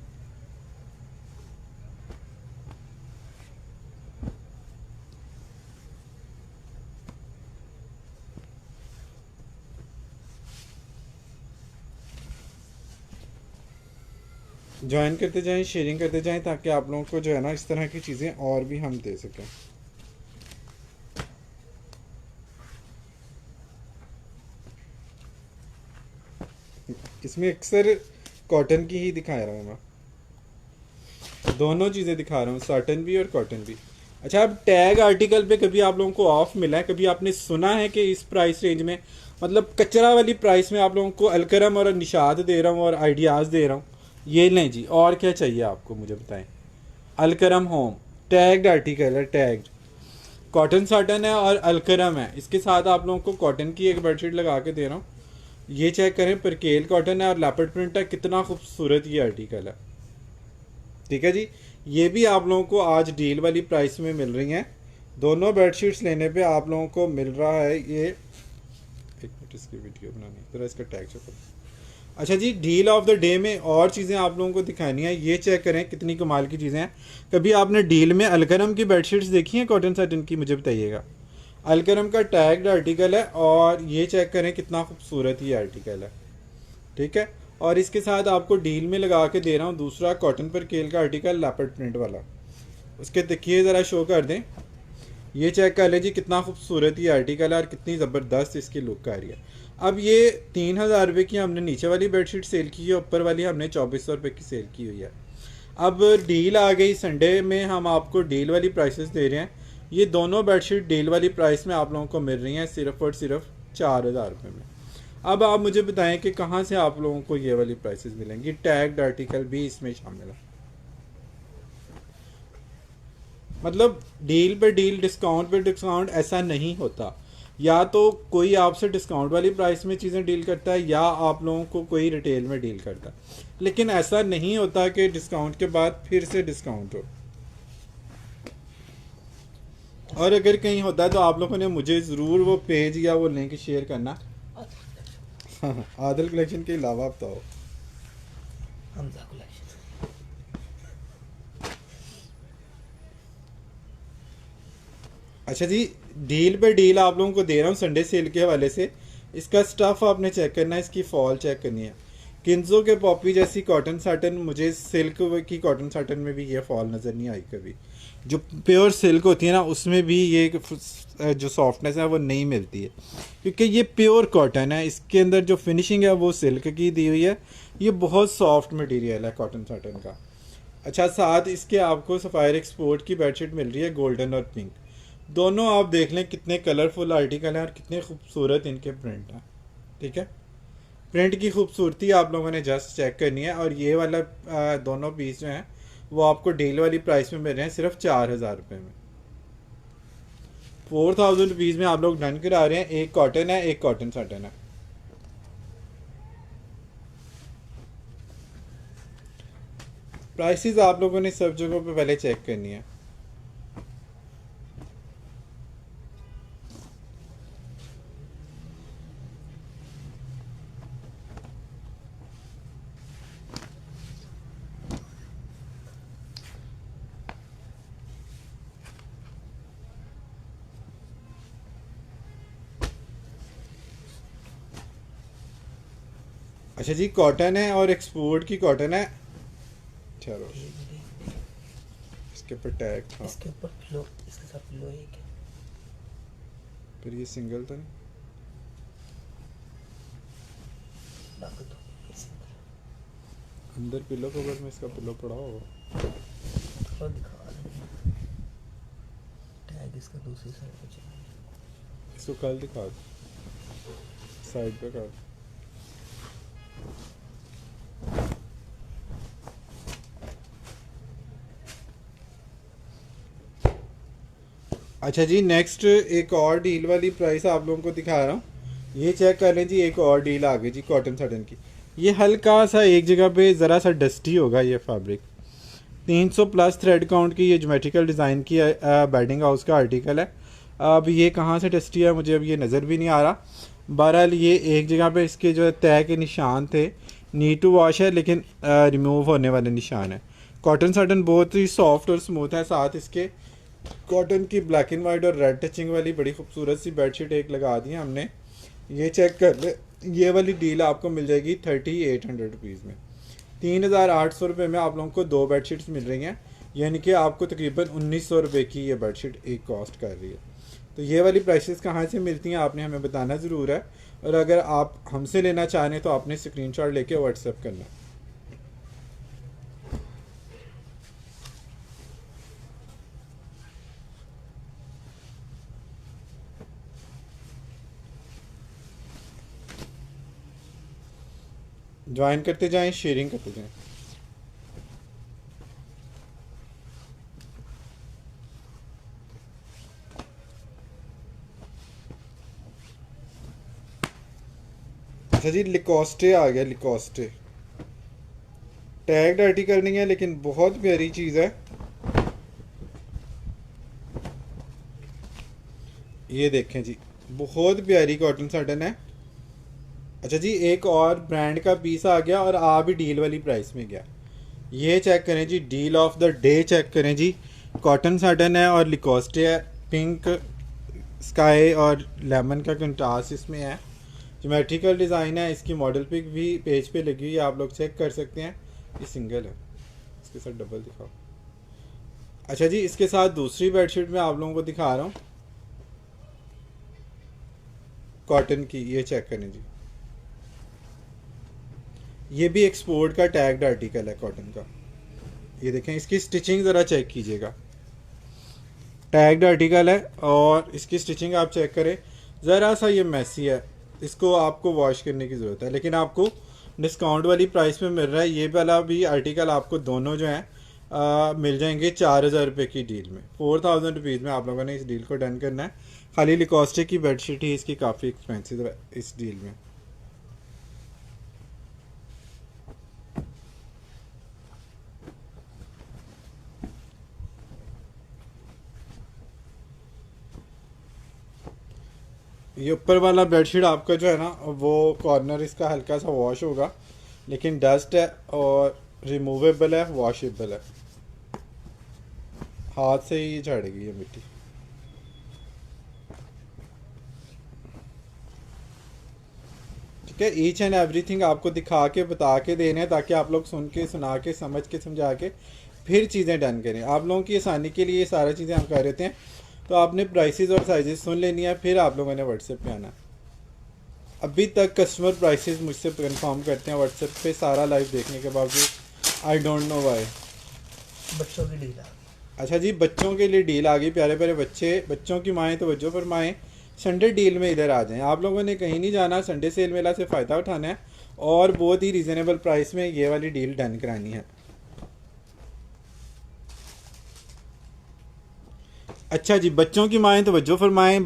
ज्वाइन करते जाएं, शेयरिंग करते जाएं, ताकि आप लोगों को जो है ना इस तरह की चीज़ें और भी हम दे सकें। इसमें अक्सर कॉटन की ही दिखा रहा हूँ मैं, दोनों चीज़ें दिखा रहा हूँ, साटन भी और कॉटन भी। अच्छा, अब टैग आर्टिकल पे कभी आप लोगों को ऑफ मिला है? कभी आपने सुना है कि इस प्राइस रेंज में, मतलब कचरा वाली प्राइस में आप लोगों को अलकरम और निशात दे रहा हूँ और आइडियाज़ दे रहा हूँ? ये लें जी, और क्या चाहिए आपको मुझे बताएं। अलकरम होम टैग्ड आर्टिकल है, टैग्ड कॉटन साटन है और अलकरम है। इसके साथ आप लोगों को कॉटन की एक बेडशीट लगा के दे रहा हूँ, ये चेक करें, परकेल कॉटन है और लेपर्ड प्रिंट है, कितना खूबसूरत ये आर्टिकल है। ठीक है जी, ये भी आप लोगों को आज डील वाली प्राइस में मिल रही हैं। दोनों बेडशीट्स लेने पे आप लोगों को मिल रहा है ये, एक मिनट इसकी वीडियो बनानी, जरा इसका टैग चेक। अच्छा जी, डील ऑफ द डे में और चीज़ें आप लोगों को दिखानी है, ये चेक करें कितनी कमाल की चीज़ें हैं। कभी आपने डील में अलकरम की बेडशीट्स देखी हैं कॉटन साटन की? मुझे बताइएगा। अलकरम का टैग्ड आर्टिकल है, और ये चेक करें कितना खूबसूरत ये आर्टिकल है। ठीक है, और इसके साथ आपको डील में लगा के दे रहा हूँ दूसरा कॉटन पर केल का आर्टिकल, लेपर्ड प्रिंट वाला। उसके देखिए ज़रा, शो कर दें, ये चेक कर लें जी कितना खूबसूरत ये आर्टिकल है और कितनी ज़बरदस्त इसकी लुक आ रही है। अब ये 3000 रुपये की हमने नीचे वाली बेडशीट सेल की है, ऊपर वाली हमने 2400 रुपये की सेल की हुई है। अब डील आ गई, संडे में हम आपको डील वाली प्राइसेस दे रहे हैं। ये दोनों बेडशीट डील वाली प्राइस में आप लोगों को मिल रही हैं सिर्फ और सिर्फ 4000 रुपये में। अब आप मुझे बताएं कि कहाँ से आप लोगों को ये वाली प्राइसेस मिलेंगी। टैग्ड आर्टिकल भी इसमें शामिल है, मतलब डील पे डील, डिस्काउंट पे डिस्काउंट, ऐसा नहीं होता। या तो कोई आपसे डिस्काउंट वाली प्राइस में चीज़ें डील करता है, या आप लोगों को कोई रिटेल में डील करता है, लेकिन ऐसा नहीं होता कि डिस्काउंट के बाद फिर से डिस्काउंट हो। और अगर कहीं होता है तो आप लोगों ने मुझे ज़रूर वो पेज या वो लिंक शेयर करना। हाँ, आदिल कलेक्शन के अलावा बताओ। हमजा कलेक्शन। अच्छा जी, डील पे डील आप लोगों को दे रहा हूँ संडे सेल के हवाले से। इसका स्टफ़ आपने चेक करना है, इसकी फॉल चेक करनी है। किन्जो के पॉपी जैसी कॉटन साटन, मुझे सिल्क की कॉटन साटन में भी ये फॉल नज़र नहीं आई कभी। जो प्योर सिल्क होती है ना, उसमें भी ये जो सॉफ्टनेस है वो नहीं मिलती है, क्योंकि ये प्योर कॉटन है। इसके अंदर जो फिनिशिंग है वो सिल्क की दी हुई है। ये बहुत सॉफ्ट मटेरियल है कॉटन साटन का। अच्छा, साथ इसके आपको सफ़ायर एक्सपोर्ट की बेडशीट मिल रही है, गोल्डन और पिंक दोनों। आप देख लें कितने कलरफुल आर्टिकल हैं और कितने खूबसूरत इनके प्रिंट हैं। ठीक है, प्रिंट की खूबसूरती आप लोगों ने जस्ट चेक करनी है। और ये वाला दोनों पीस जो हैं वो आपको डील वाली प्राइस में मिल रहे हैं सिर्फ 4000 रुपये में। 4000 रुपीज़ में आप लोग डन करा रहे हैं। एक कॉटन है, एक कॉटन साटन है। प्राइसेस आप लोगों ने सब जगहों पे पहले चेक करनी है। अच्छा जी, कॉटन है और एक्सपोर्ट की कॉटन है। चलो, ये भी इसके ऊपर टैग था, इसके ऊपर पिलो, इसके साथ पिलो एक है। फिर ये सिंगल था नहीं? रख दो इसी तरह। अंदर पिलो कवर में इसका पिलो पड़ा होगा। थोड़ा दिखा देंगे। टैग इसका दूसरी साइड पे चाहिए। इसको कल दिखा दो, साइड पे कर। अच्छा जी, नेक्स्ट एक और डील वाली प्राइस आप लोगों को दिखा रहा हूँ। ये चेक कर लें जी, एक और डील आ गई जी कॉटन सटन की। ये हल्का सा एक जगह पे ज़रा सा डस्टी होगा ये फैब्रिक। 300 प्लस थ्रेड काउंट की ये ज्योमेट्रिकल डिज़ाइन की बैडिंग हाउस का आर्टिकल है। अब ये कहाँ से डस्टी है मुझे अब ये नज़र भी नहीं आ रहा। बहरहाल ये एक जगह पे इसके जो तय के निशान थे, नीड टू वॉश है, लेकिन रिमूव होने वाले निशान है। कॉटन सटन बहुत ही सॉफ्ट और स्मूथ है। साथ इसके कॉटन की ब्लैक एंड वाइट और रेड टचिंग वाली बड़ी खूबसूरत सी बेडशीट एक लगा दी है हमने। ये चेक कर ले, ये वाली डील आपको मिल जाएगी 3800 रुपीज़ में। 3800 रुपये में आप लोगों को 2 बेडशीट्स मिल रही हैं, यानी कि आपको तकरीबन 1900 रुपये की ये बेडशीट एक कॉस्ट कर रही है। तो ये वाली प्राइसेस कहाँ से मिलती हैं आपने हमें बताना ज़रूर है, और अगर आप हमसे लेना चाह रहे हैं तो आपने स्क्रीनशॉट लेके व्हाट्सएप करना। ज्वाइन करते जाएं, शेयरिंग करते जाएं। अच्छा जी, लिकोस्टे आ गया। लिकोस्टे टैग्ड आर्टिकल नहीं है, लेकिन बहुत प्यारी चीज़ है। ये देखें जी, बहुत प्यारी कॉटन सटन है। अच्छा जी, एक और ब्रांड का पीस आ गया और आ भी डील वाली प्राइस में गया। ये चेक करें जी, deal of the day check करें जी। कॉटन सटन है और लिकोस्टे है। पिंक स्काई और लेमन का कंट्रास्ट इसमें है। ज्योमेट्रिकल डिज़ाइन है। इसकी मॉडल पिक भी पेज पे लगी हुई है, आप लोग चेक कर सकते हैं। ये सिंगल है, इसके साथ डबल दिखाओ। अच्छा जी, इसके साथ दूसरी बेडशीट में आप लोगों को दिखा रहा हूँ कॉटन की। ये चेक करें जी, ये भी एक्सपोर्ट का टैग्ड आर्टिकल है कॉटन का। ये देखें, इसकी स्टिचिंग ज़रा चेक कीजिएगा। टैग्ड आर्टिकल है और इसकी स्टिचिंग आप चेक करें, ज़रा सा ये मैसी है, इसको आपको वॉश करने की ज़रूरत है, लेकिन आपको डिस्काउंट वाली प्राइस में मिल रहा है। ये वाला भी आर्टिकल आपको दोनों जो हैं मिल जाएंगे 4000 रुपये की डील में। 4000 रुपीज़ में आप लोगों ने इस डील को डन करना है। खाली लिकोस्टे की बेडशीट ही इसकी काफ़ी एक्सपेंसिव है इस डील में। ये ऊपर वाला बेडशीट आपका जो है ना, वो कॉर्नर इसका हल्का सा वॉश होगा, लेकिन डस्ट है और रिमूवेबल है, वॉशेबल है, हाथ से ही झाड़ेगी ये मिट्टी। ठीक है, ईच एंड एवरीथिंग आपको दिखा के बता के देने हैं, ताकि आप लोग सुन के सुना के समझ के समझा के फिर चीज़ें डन करें। आप लोगों की आसानी के लिए ये सारी चीज़ें हम कर रहे हैं। तो आपने प्राइसेस और साइजेस सुन लेनी है, फिर आप लोगों ने व्हाट्सएप पे आना। अभी तक कस्टमर प्राइसेस मुझसे कंफर्म करते हैं व्हाट्सएप पे सारा लाइव देखने के बावजूद। I don't know why. बच्चों की डील आ गई। अच्छा जी, बच्चों के लिए डील आ गई। प्यारे प्यारे बच्चे, बच्चों की माएँ तवज्जो फरमाएं, संडे डील में इधर आ जाएं। आप लोगों ने कहीं नहीं जाना, संडे सेल मेला से फ़ायदा उठाना है और बहुत ही रिजनेबल प्राइस में ये वाली डील डन करानी है। अच्छा जी, बच्चों की माएँ तवज्जो फरमाएं,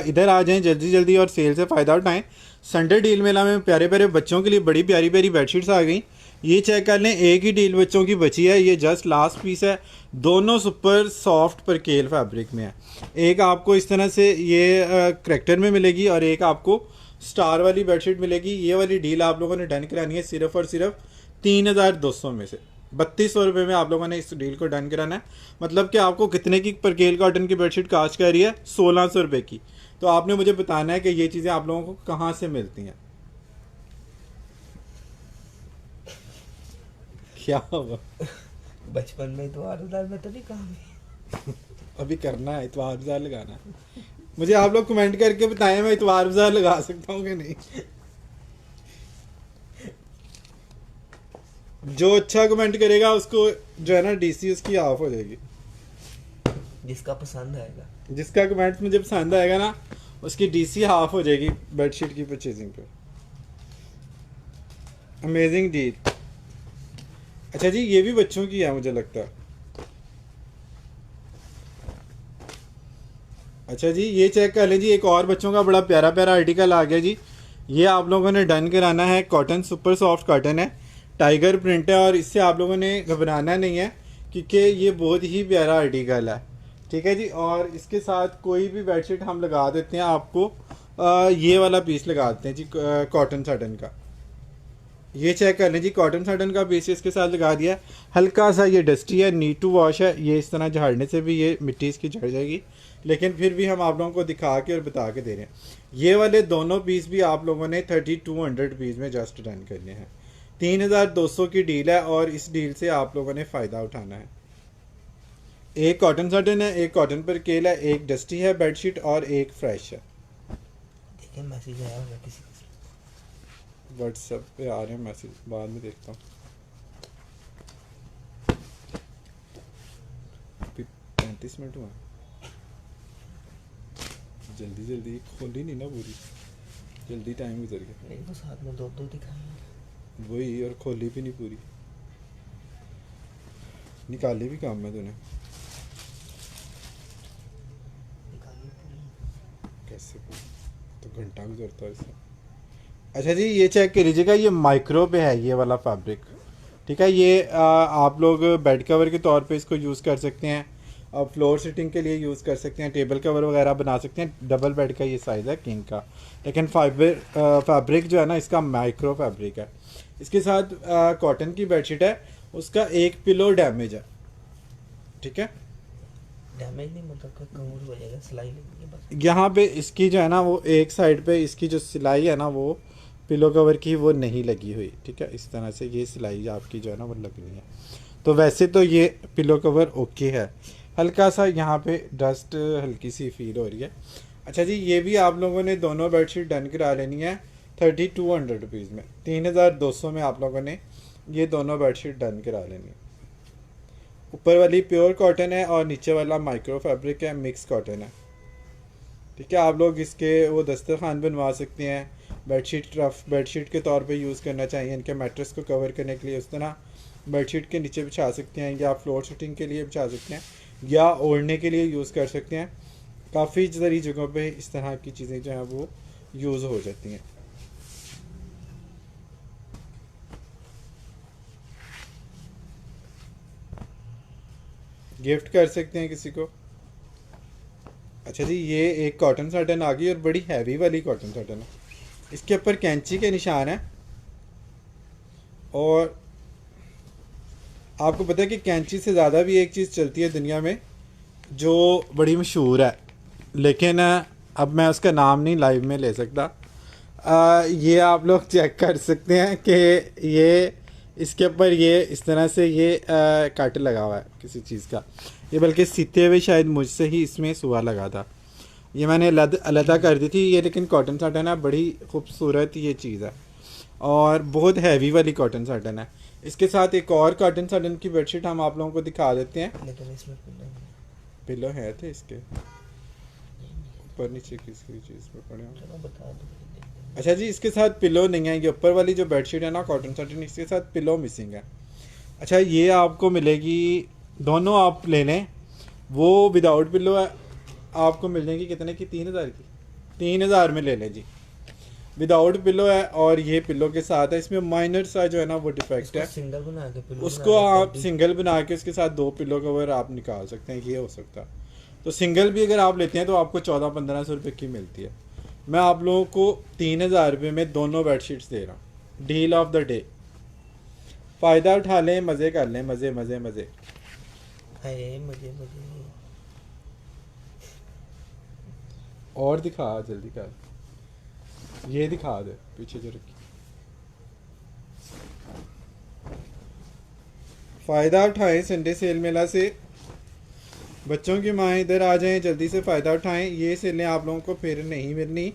इधर आ जाएं जल्दी जल्दी और सेल से फ़ायदा उठाएं। संडे डील मेला में प्यारे प्यारे बच्चों के लिए बड़ी प्यारी प्यारी बेडशीट्स आ गई। ये चेक कर लें, एक ही डील बच्चों की बची है, ये जस्ट लास्ट पीस है। दोनों सुपर सॉफ्ट परकेल फैब्रिक में है। एक आपको इस तरह से ये करैक्टर में मिलेगी और एक आपको स्टार वाली बेडशीट मिलेगी। ये वाली डील आप लोगों ने डन करानी है सिर्फ और सिर्फ 3200 में से। 3200 रुपये में आप लोगों ने इस डील को डन कराना है। मतलब कि आपको कितने की परकेल कॉटन की बेडशीट कास्ट कर रही है? 1600 रुपये की। तो आपने मुझे बताना है कि ये चीज़ें आप लोगों को कहाँ से मिलती हैं। क्या हुआ? बचपन में तो आलूदार में तो नहीं कहा। अभी करना है, इतवार बाजार लगाना है। मुझे आप लोग कमेंट करके बताएं मैं इतवार बाजार लगा सकता हूँ कि नहीं। जो अच्छा कमेंट करेगा उसको जो है ना डीसी उसकी ऑफ हो जाएगी। जिसका पसंद आएगा। जिसका कमेंट मुझे पसंद आएगा ना उसकी डीसी हाफ हो जाएगी बेडशीट की परचेजिंग पे। Amazing deal. अच्छा जी ये भी बच्चों की है मुझे लगता है। अच्छा जी ये चेक कर लें जी, एक और बच्चों का बड़ा प्यारा प्यारा आर्टिकल आ गया जी। ये आप लोगों ने डन कराना है, कॉटन सुपर सॉफ्ट कॉटन है, टाइगर प्रिंट है और इससे आप लोगों ने घबराना नहीं है क्योंकि ये बहुत ही प्यारा आर्टिकल है। ठीक है जी, और इसके साथ कोई भी बेडशीट हम लगा देते हैं आपको ये वाला पीस लगा देते हैं जी कॉटन साटन का। ये चेक कर लें जी, कॉटन साटन का पीस इसके साथ लगा दिया। हल्का सा ये डस्टी है, नीड टू वॉश है, ये इस तरह झाड़ने से भी ये मिट्टी इसकी झड़ जाएगी, लेकिन फिर भी हम आप लोगों को दिखा के और बता के दे रहे हैं। ये वाले दोनों पीस भी आप लोगों ने 3200 पीस में जस्ट डन करने हैं। 3200 की डील है और इस डील से आप लोगों ने फ़ायदा उठाना है। एक कॉटन साटन है, एक कॉटन पर केल है, एक डस्टी है बेडशीट और एक फ्रेश है। देखिए मैसेज आया होगा किसी का। व्हाट्सएप पे आ रहे हैं मैसेज, बाद में देखता हूँ। अभी 35 मिनट हुआ, जल्दी जल्दी खोली नहीं ना पूरी, जल्दी टाइम गुजर गया। नहीं वो साथ में दो दो दिखाई। वही, और खोली भी नहीं पूरी, निकाली भी काम में तूने। निकालिए पूरी। कैसे पूरी? तो घंटा गुजरता है इससे। अच्छा जी ये चेक कर लीजिएगा, ये माइक्रो पे है ये वाला फैब्रिक। ठीक है, ये आप लोग बेड कवर के तौर पे इसको यूज़ कर सकते हैं, और फ्लोर सिटिंग के लिए यूज़ कर सकते हैं, टेबल कवर वगैरह बना सकते हैं। डबल बेड का ये साइज़ है किंग का, लेकिन फैब्रिक जो है ना इसका माइक्रो फैब्रिक है। इसके साथ कॉटन की बेडशीट है, उसका एक पिलो डैमेज है। ठीक है, डैमेज नहीं मतलब का कवर हो जाएगा, सिलाई लगेगी बस। यहाँ पे इसकी जो है ना वो एक साइड पे इसकी जो सिलाई है ना वो पिलो कवर की वो नहीं लगी हुई। ठीक है, इस तरह से ये सिलाई आपकी जो है ना वो लगनी है। तो वैसे तो ये पिलो कवर ओके है, हल्का सा यहाँ पे डस्ट हल्की सी फील हो रही है। अच्छा जी ये भी आप लोगों ने दोनों बेडशीट डन करा लेनी है 3200 रुपीज़ में। 3200 में आप लोगों ने ये दोनों बेडशीट डन करा लेनी है। ऊपर वाली प्योर कॉटन है और नीचे वाला माइक्रो फैब्रिक है, मिक्स कॉटन है। ठीक है, आप लोग इसके वो दस्तरखान बनवा सकते हैं, बेडशीट रफ बेडशीट के तौर पे यूज़ करना चाहिए, इनके मैट्रेस को कवर करने के लिए उस तरह बेडशीट के नीचे बिछा सकते हैं, या फ्लोर सिटिंग के लिए बिछा सकते हैं, या ओढ़ने के लिए यूज़ कर सकते हैं। काफ़ी सारी जगहों पे इस तरह की चीज़ें जो हैं वो यूज़ हो जाती हैं। गिफ्ट कर सकते हैं किसी को। अच्छा जी ये एक कॉटन साटन आ गई और बड़ी हैवी वाली कॉटन साटन है, इसके ऊपर कैंची के निशान है। और आपको पता है कि कैंची से ज़्यादा भी एक चीज़ चलती है दुनिया में जो बड़ी मशहूर है, लेकिन अब मैं उसका नाम नहीं लाइव में ले सकता। ये आप लोग चेक कर सकते हैं कि ये इसके ऊपर ये इस तरह से ये कट लगा हुआ है किसी चीज़ का, ये बल्कि सीते हुए शायद मुझसे ही इसमें सुआ लगा था, ये मैंने अलग कर दी थी ये। लेकिन कॉटन साटन है, बड़ी खूबसूरत ये चीज़ है और बहुत हैवी वाली कॉटन साटन है। इसके साथ एक और कॉटन साटन की बेडशीट हम आप लोगों को दिखा देते हैं। लेकिन इसमें पिल्लो नहीं है। पिलो है थे इसके ऊपर नीचे किसी चीज़ पे पड़े हैं। चलो बता दो। अच्छा जी इसके साथ पिलो नहीं है, ये ऊपर वाली जो बेडशीट है ना कॉटन साटन, इसके साथ पिलो मिसिंग है। अच्छा ये आपको मिलेगी, दोनों आप ले लें, वो विदाउट पिलो है आपको मिल जाएगी कितने की, 3000 की, 3000 में ले लें जी। विदाउट पिलो है और ये पिलो के साथ है। इसमें माइनर सा जो है ना वो डिफेक्ट है, सिंगल बना के पिलो उसको आप सिंगल बना के उसके साथ 2 पिलो कवर आप निकाल सकते हैं, ये हो सकता है। तो सिंगल भी अगर आप लेते हैं तो आपको 1400-1500 रुपये की मिलती है। मैं आप लोगों को 3000 रुपये में दोनों बेडशीट्स दे रहा हूँ, डील ऑफ द डे। फ़ायदा उठा लें, मज़े कर लें, मज़े मज़े मज़े। है मुझे मुझे और दिखा जल्दी कर, ये दिखा दे पीछे जो रखी। फ़ायदा उठाएं संडे सेल मेला से। बच्चों की माँ इधर आ जाएं, जल्दी से फ़ायदा उठाएं। ये सेलें आप लोगों को फिर नहीं मिलनी,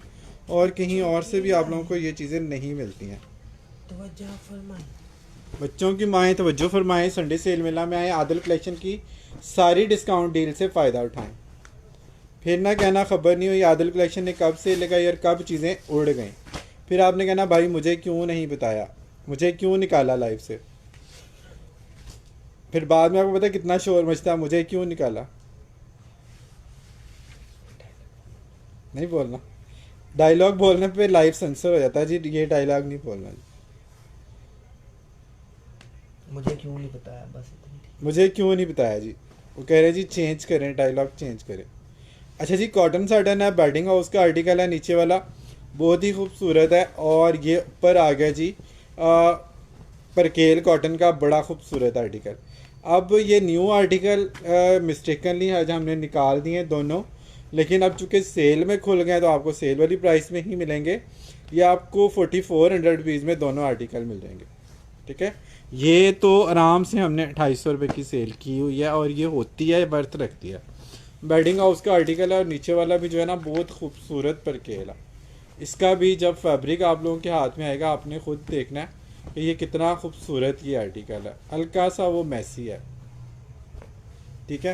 और कहीं और से भी आप लोगों को ये चीज़ें नहीं मिलती हैं। तवज्जो फरमाएं। बच्चों की माएँ तवज्जो फरमाएं, संडे सेल मेला में आए, आदिल कलेक्शन की सारी डिस्काउंट डील से फ़ायदा उठाएं। फिर ना कहना खबर नहीं हुई आदिल कलेक्शन ने कब सेल लगाई और कब चीज़ें उड़ गईं। फिर आपने कहना भाई मुझे क्यों नहीं बताया, मुझे क्यों निकाला लाइव से। फिर बाद में आपको पता है कितना शोर मचता है, मुझे क्यों निकाला। नहीं बोलना, डायलॉग बोलने पे लाइव सेंसर हो जाता है जी, ये डायलॉग नहीं बोलना जी। मुझे क्यों नहीं बताया, बस इतनी। मुझे क्यों नहीं बताया जी, वो कह रहे जी चेंज करें, डायलॉग चेंज करें। अच्छा जी, कॉटन साटन है, बैटिंग हाउस का आर्टिकल है, नीचे वाला बहुत ही खूबसूरत है। और ये ऊपर आ गया जी परकेल कॉटन का, बड़ा खूबसूरत आर्टिकल। अब ये न्यू आर्टिकल मिस्टेकनली आज हमने निकाल दिए दोनों, लेकिन अब चूँकि सेल में खुल गए तो आपको सेल वाली प्राइस में ही मिलेंगे। ये आपको 4400 रुपीज़ में दोनों आर्टिकल मिल जाएंगे। ठीक है, ये तो आराम से हमने 250 रुपये की सेल की हुई है, और ये होती है, बर्थ रखती है। बेडिंग हाउस का आर्टिकल है, और नीचे वाला भी जो है ना बहुत खूबसूरत परकेल है। इसका भी जब फैब्रिक आप लोगों के हाथ में आएगा आपने खुद देखना है कि ये कितना खूबसूरत ये आर्टिकल है। हल्का सा वो मैसी है। ठीक है,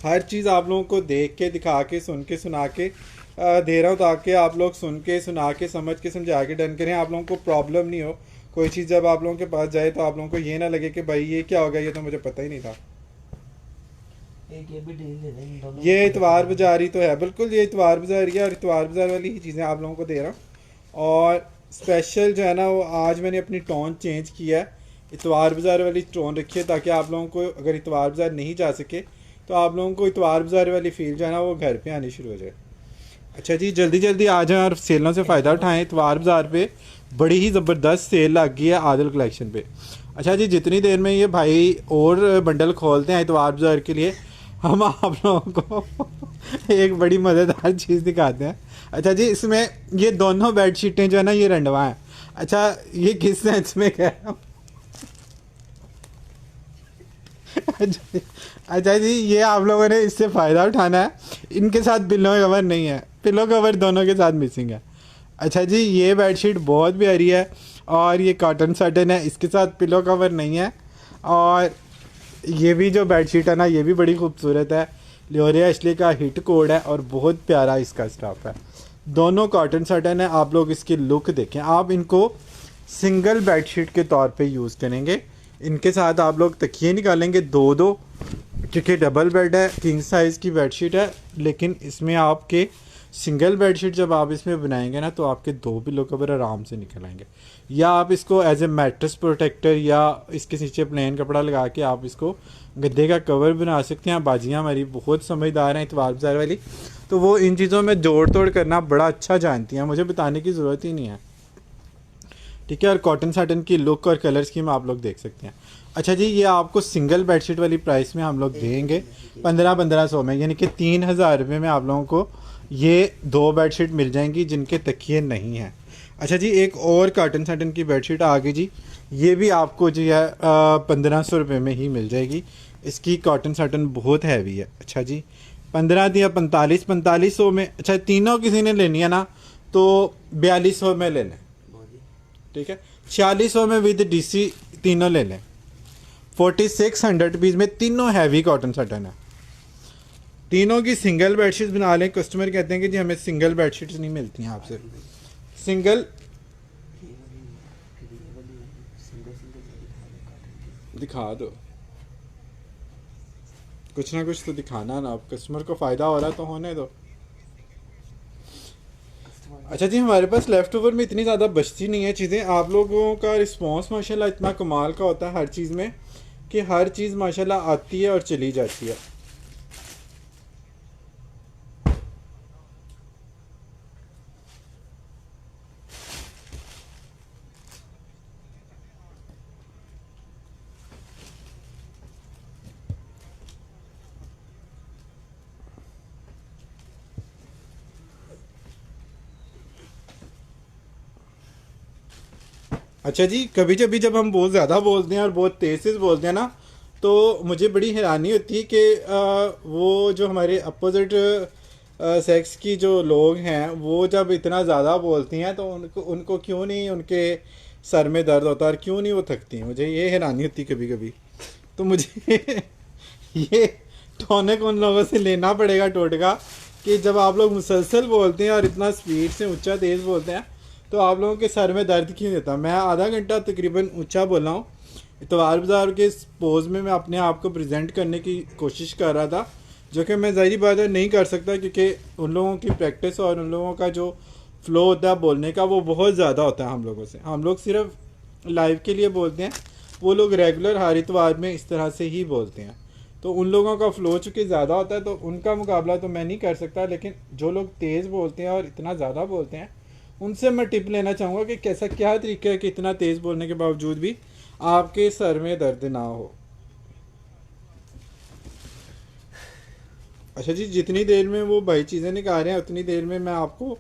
हर चीज़ आप लोगों को देख के, दिखा के, सुन के, सुना के दे रहा हूँ, ताकि आप लोग सुन के, सुना के, समझ के, समझा के डन करें। आप लोगों को प्रॉब्लम नहीं हो कोई चीज़ जब आप लोगों के पास जाए, तो आप लोगों को ये ना लगे कि भाई ये क्या हो गया, ये तो मुझे पता ही नहीं था। एक ये भी डील दे दें इन दोनों ये को। इतवार बाजारी तो है, बिल्कुल ये इतवार बाजार ही है, और इतवार बाजार वाली ही चीज़ें आप लोगों को दे रहा हूँ। और स्पेशल जो है ना वो आज मैंने अपनी टोन चेंज किया है, इतवार बाजार वाली टोन रखी है, ताकि आप लोगों को अगर इतवार बाजार नहीं जा सके तो आप लोगों को इतवार बाजार वाली फील जो है ना वो घर पे आनी शुरू हो जाए। अच्छा जी, जल्दी जल्दी आ जाएं और सेलों से फ़ायदा उठाएं। इतवार बाजार पे बड़ी ही ज़बरदस्त सेल लग गई है आदिल कलेक्शन पे। अच्छा जी, जितनी देर में ये भाई और बंडल खोलते हैं इतवार बाजार के लिए, हम आप लोगों को एक बड़ी मज़ेदार चीज़ दिखाते हैं। अच्छा जी, इसमें ये दोनों बेडशीटें जो है ना ये रंडवा हैं। अच्छा, ये किस सेंस में कह रहा हूँ। अच्छा जी, ये आप लोगों ने इससे फ़ायदा उठाना है। इनके साथ पिलो कवर नहीं है, पिलो कवर दोनों के साथ मिसिंग है। अच्छा जी, ये बेडशीट बहुत प्यारी है, और ये कॉटन सटन है, इसके साथ पिलो कवर नहीं है। और ये भी जो बेडशीट है ना ये भी बड़ी खूबसूरत है, लियोरिया एशले का हिट कोड है, और बहुत प्यारा इसका स्टफ है। दोनों कॉटन सटन है। आप लोग इसकी लुक देखें, आप इनको सिंगल बेडशीट के तौर पे यूज़ करेंगे। इनके साथ आप लोग तकिए निकालेंगे दो दो, क्योंकि डबल बेड है, किंग साइज़ की बेडशीट है। लेकिन इसमें आपके सिंगल बेडशीट जब आप इसमें बनाएंगे ना तो आपके दो पिलो कवर आराम से निकल आएंगे। या आप इसको एज ए मैट्रेस प्रोटेक्टर या इसके नीचे प्लेन कपड़ा लगा के आप इसको गद्दे का कवर बना सकते हैं। बाजियाँ हमारी बहुत समझदार हैं इतवार बाजार वाली, तो वो इन चीज़ों में जोड़ तोड़ करना बड़ा अच्छा जानती हैं, मुझे बताने की ज़रूरत ही नहीं है। ठीक है, और कॉटन साटन की लुक और कलर स्कीम आप लोग देख सकते हैं। अच्छा जी, ये आपको सिंगल बेडशीट वाली प्राइस में हम लोग देंगे 1500 में, यानी कि 3000 रुपये में आप लोगों को ये दो बेडशीट मिल जाएंगी जिनके तकिए नहीं हैं। अच्छा जी, एक और कॉटन साटन की बेडशीट आ गई जी, ये भी आपको जो है 1500 रुपये में ही मिल जाएगी। इसकी कॉटन साटन बहुत हैवी है। अच्छा जी, 15 दिया 4500 में। अच्छा, तीनों किसी ने लेनी है ना तो 4200 में ले लें। ठीक है, 4600 में विद डीसी तीनों ले लें। 4600 रुपीज़ में तीनों हैवी कॉटन सटन है। तीनों की सिंगल बेडशीट बना लें। कस्टमर कहते हैं कि जी हमें सिंगल बेडशीट्स नहीं मिलती हैं आपसे। सिंगल दिखा दो, कुछ ना कुछ तो दिखाना ना, अब कस्टमर को फ़ायदा हो रहा तो होने दो। अच्छा जी, हमारे पास लेफ़्ट ओवर में इतनी ज़्यादा बचती नहीं है चीज़ें। आप लोगों का रिस्पांस माशाल्लाह इतना कमाल का होता है हर चीज़ में कि हर चीज़ माशाल्लाह आती है और चली जाती है। अच्छा जी, कभी कभी जब हम बहुत ज़्यादा बोलते हैं और बहुत तेज़ से बोलते हैं ना तो मुझे बड़ी हैरानी होती है कि वो जो हमारे अपोजिट सेक्स की जो लोग हैं वो जब इतना ज़्यादा बोलती हैं तो उनको उनको क्यों नहीं उनके सर में दर्द होता है और क्यों नहीं वो थकती हैं। मुझे ये हैरानी होती कभी कभी। तो मुझे ये टॉनिक उन लोगों से लेना पड़ेगा टोटका कि जब आप लोग मुसलसल बोलते हैं और इतना स्पीड से ऊंचा तेज़ बोलते हैं तो आप लोगों के सर में दर्द क्यों देता। मैं आधा घंटा तकरीबन ऊंचा बोला हूँ। इतवार बाज़ार के पोज में मैं अपने आप को प्रेजेंट करने की कोशिश कर रहा था, जो कि मैं ज़ाहिर बात है नहीं कर सकता क्योंकि उन लोगों की प्रैक्टिस और उन लोगों का जो फ्लो होता है बोलने का वो बहुत ज़्यादा होता है हम लोगों से। हम लोग सिर्फ लाइव के लिए बोलते हैं, वो लोग रेगुलर हर इतवार में इस तरह से ही बोलते हैं। तो उन लोगों का फ़्लो चूँकि ज़्यादा होता है तो उनका मुकाबला तो मैं नहीं कर सकता, लेकिन जो लोग तेज़ बोलते हैं और इतना ज़्यादा बोलते हैं उनसे मैं टिप लेना चाहूँगा कि कैसा क्या तरीका है कि इतना तेज़ बोलने के बावजूद भी आपके सर में दर्द ना हो। अच्छा जी, जितनी देर में वो भाई चीज़ें निकाल रहे हैं उतनी देर में मैं आपको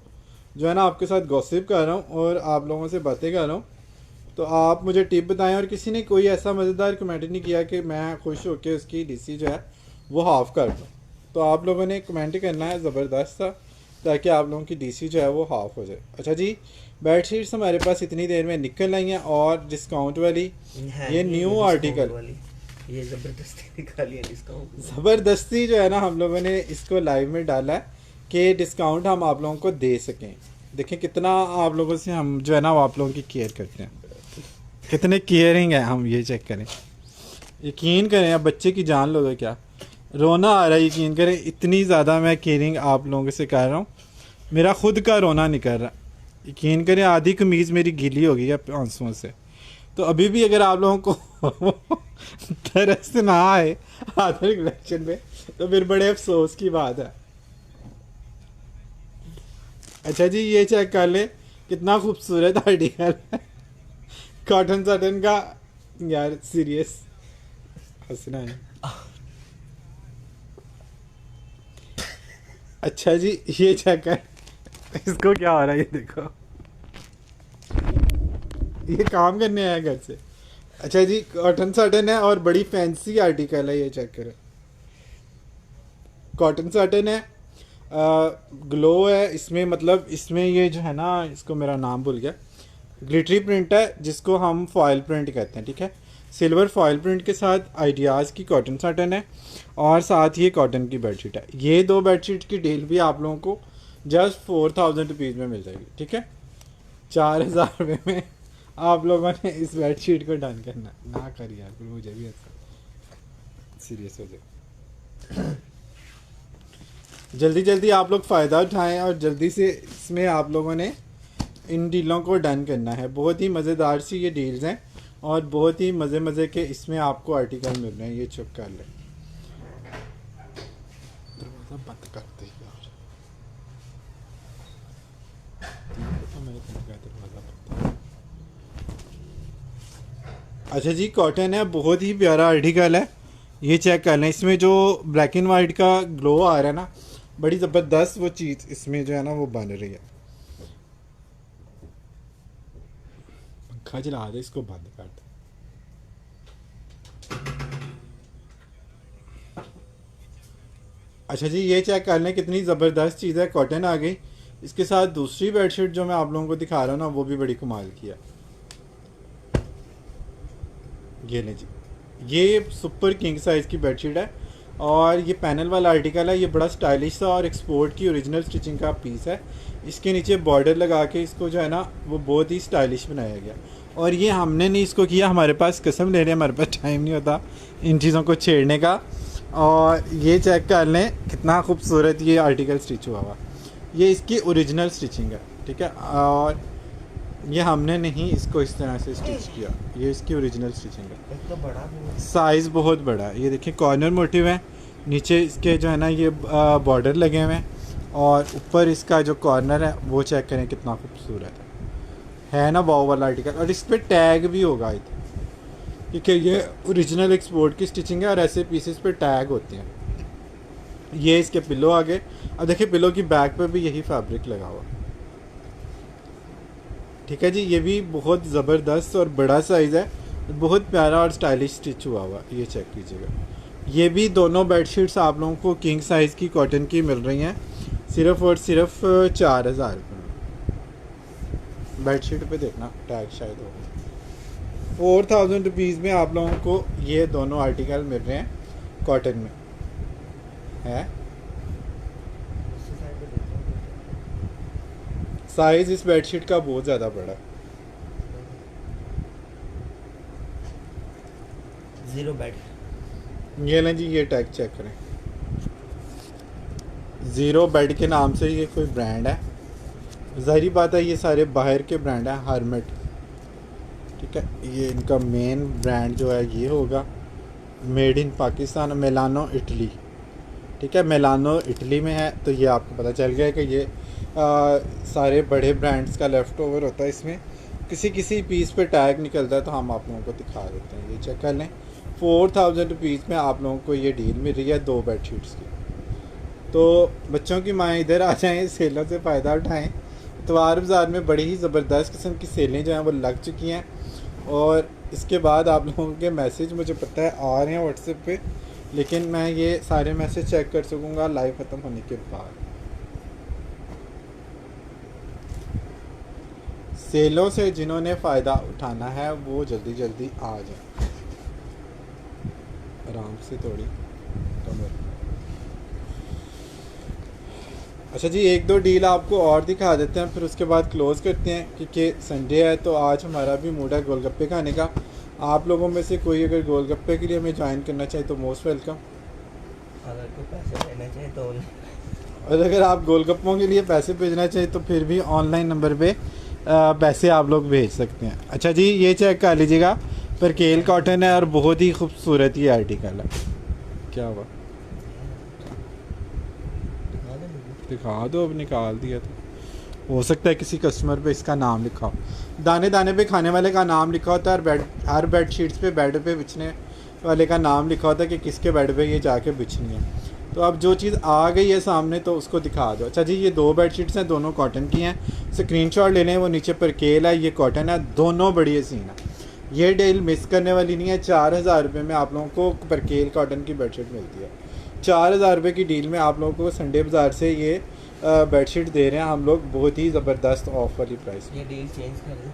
जो है ना आपके साथ गॉसिप कर रहा हूँ और आप लोगों से बातें कर रहा हूँ। तो आप मुझे टिप बताएं। और किसी ने कोई ऐसा मज़ेदार कमेंट नहीं किया कि मैं खुश होकर उसकी डीसी जो है वो हाफ़ कर दूँ। तो आप लोगों ने कमेंट करना है ज़बरदस्त सा ताकि आप लोगों की डीसी जो है वो हाफ़ हो जाए। अच्छा जी, बेड शीट्स हमारे पास इतनी देर में निकल आई हैं और डिस्काउंट वाली ये न्यू आर्टिकल ये ज़बरदस्ती निकाली है डिस्काउंट। ज़बरदस्ती जो है ना हम लोगों ने इसको लाइव में डाला है कि डिस्काउंट हम आप लोगों को दे सकें। देखें कितना आप लोगों से हम जो है ना वो आप लोगों की केयर करते हैं, कितने केयरिंग है हम। ये चेक करें, यकीन करें, अब बच्चे की जान लोगे क्या, रोना आ रहा है। यकीन करें इतनी ज़्यादा मैं केयरिंग आप लोगों से कर रहा हूँ, मेरा खुद का रोना नहीं कर रहा। यकीन करें आधी कमीज़ मेरी गीली हो गई है आंसुओं से। तो अभी भी अगर आप लोगों को तरस ना आए आदर कलेक्शन में तो फिर बड़े अफसोस की बात है। अच्छा जी, ये चेक कर ले कितना खूबसूरत आर्टिकल है कॉटन सटन का। यार सीरियस हंसना है। अच्छा जी, ये चेक कर, इसको क्या हो रहा है ये देखो, ये काम करने आया घर से। अच्छा जी, कॉटन सटन है और बड़ी फैंसी आर्टिकल है। ये चेक करें, कॉटन सटन है, ग्लो है इसमें, मतलब इसमें ये जो है ना, इसको मेरा नाम भूल गया, ग्लिटरी प्रिंट है जिसको हम फॉयल प्रिंट कहते हैं। ठीक है, सिल्वर फॉयल प्रिंट के साथ आइडियाज़ की कॉटन सटन है और साथ ही कॉटन की बेडशीट है। ये दो बेडशीट की डील भी आप लोगों को जस्ट 4000 रुपीज़ में मिल जाएगी। ठीक है, 4000 रुपये में आप लोगों ने इस बेडशीट को डन करना ना करिए यार, फिर मुझे भी ऐसा सीरियस हो जाए। जल्दी जल्दी आप लोग फ़ायदा उठाएं और जल्दी से इसमें आप लोगों ने इन डीलों को डन करना है। बहुत ही मज़ेदार सी ये डील्स हैं और बहुत ही मज़े मज़े के इसमें आपको आर्टिकल मिल रहे हैं। ये चेक कर लें, दरवाज़ा बंद करते यार, तो मैंने कहा दरवाज़ा बंद। अच्छा जी, कॉटन है, बहुत ही प्यारा आर्टिकल है। ये चेक कर लें, इसमें जो ब्लैक एंड वाइट का ग्लो आ रहा है ना, बड़ी ज़बरदस्त वो चीज़ इसमें जो है ना वो बन रही है। पंखा चला दे, इसको बंद कर दे। अच्छा जी, ये चेक कर लें कितनी ज़बरदस्त चीज़ है, कॉटन आ गई। इसके साथ दूसरी बेडशीट जो मैं आप लोगों को दिखा रहा हूँ ना वो भी बड़ी कमाल की है। ये लें जी, ये सुपर किंग साइज़ की बेडशीट है और ये पैनल वाला आर्टिकल है। ये बड़ा स्टाइलिश सा और एक्सपोर्ट की ओरिजिनल स्टिचिंग का पीस है। इसके नीचे बॉर्डर लगा के इसको जो है ना वो बहुत ही स्टाइलिश बनाया गया। और ये हमने नहीं इसको किया, हमारे पास कसम ले रहे, हमारे पास टाइम नहीं होता इन चीज़ों को छेड़ने का। और ये चेक कर लें कितना खूबसूरत ये आर्टिकल स्टिच हुआ हुआ, ये इसकी ओरिजिनल स्टिचिंग है। ठीक है, और ये हमने नहीं इसको इस तरह से स्टिच किया, ये इसकी ओरिजिनल स्टिचिंग है। एक तो बड़ा भी है। साइज़ बहुत बड़ा है। ये देखिए कॉर्नर मोटिव है, नीचे इसके जो है ना ये बॉर्डर लगे हुए हैं और ऊपर इसका जो कॉर्नर है वो चेक करें कितना खूबसूरत है ना वाव वाला आर्टिकल। और इस पर टैग भी होगा आई थिंक, क्योंकि ये ओरिजिनल एक्सपोर्ट की स्टिचिंग है और ऐसे पीसेस पे टैग होते हैं। ये इसके पिलो आगे, अब देखिए पिलो की बैक पे भी यही फैब्रिक लगा हुआ। ठीक है जी, ये भी बहुत ज़बरदस्त और बड़ा साइज़ है बहुत प्यारा और स्टाइलिश स्टिच हुआ हुआ, ये चेक कीजिएगा। ये भी दोनों बेडशीट्स आप लोगों को किंग साइज़ की कॉटन की मिल रही हैं सिर्फ़ और सिर्फ 4000 रुपये में। बेडशीट पे देखना टैग शायद हो, 4000 रुपीज़ में आप लोगों को ये दोनों आर्टिकल मिल रहे हैं कॉटन में है। दूसरी साइड पे देखो। साइज़ इस बेडशीट का बहुत ज़्यादा बड़ा है। Zero bed. ये ना जी, ये टैग चेक करें, ज़ीरो बेड के नाम से ये कोई ब्रांड है। ज़ाहिर बात है ये सारे बाहर के ब्रांड हैं, हरमेट, ठीक है। ये इनका मेन ब्रांड जो है ये होगा made in Pakistan, Milano Italy, ठीक है। मिलानो इटली में है, तो ये आपको पता चल गया कि ये सारे बड़े ब्रांड्स का लेफ़्ट ओवर होता है। इसमें किसी किसी पीस पे टैग निकलता है, तो हम आप लोगों को दिखा देते हैं। ये चेक कर लें, 4000 रुपीज़ में आप लोगों को ये डील मिल रही है 2 बेडशीट्स की। तो बच्चों की माएँ इधर आ जाएँ, सेलों से फ़ायदा उठाएँ। इतवार बाज़ार में बड़ी ही ज़बरदस्त किस्म की सेलें जो हैं वो लग चुकी हैं, और इसके बाद आप लोगों के मैसेज मुझे पता है आ रहे हैं व्हाट्सएप पे, लेकिन मैं ये सारे मैसेज चेक कर सकूँगा लाइव ख़त्म होने के बाद। सेलों से जिन्होंने फ़ायदा उठाना है वो जल्दी जल्दी आ जाए, आराम से थोड़ी कमर। अच्छा जी, एक दो डील आपको और दिखा देते हैं, फिर उसके बाद क्लोज़ करते हैं, क्योंकि संडे है तो आज हमारा भी मूड है गोलगप्पे खाने का। आप लोगों में से कोई अगर गोलगप्पे के लिए हमें ज्वाइन करना चाहे तो मोस्ट वेलकम। अगर कोई पैसे देना चाहे तो और अगर आप गोलगप्पों के लिए पैसे भेजना चाहें तो फिर भी ऑनलाइन नंबर पे पैसे आप लोग भेज सकते हैं। अच्छा जी, ये चेक कर लीजिएगा, परकेल कॉटन है और बहुत ही खूबसूरत ये आर्टिकल है। क्या हुआ, दिखा दो, अब निकाल दिया तो हो सकता है किसी कस्टमर पे इसका नाम लिखा हो, दाने दाने पे खाने वाले का नाम लिखा होता है, और हर बेड शीट्स पे बेड पे बिछने वाले का नाम लिखा होता है कि किसके बेड पे ये जाके बिछनी है। तो अब जो चीज़ आ गई है सामने तो उसको दिखा दो। अच्छा जी, ये 2 बेडशीट्स हैं, दोनों कॉटन की हैं, स्क्रीनशॉट ले लें। वो नीचे परकेल है, ये कॉटन है, दोनों बड़ी हसीन है। ये डील मिस करने वाली नहीं है। 4000 रुपये में आप लोगों को परकेल कॉटन की बेडशीट मिलती है। 4000 रुपये की डील में आप लोगों को संडे बाज़ार से ये बेडशीट दे रहे हैं हम लोग, बहुत ही ज़बरदस्त ऑफ वाली प्राइस में। ये डील चेंज कर दे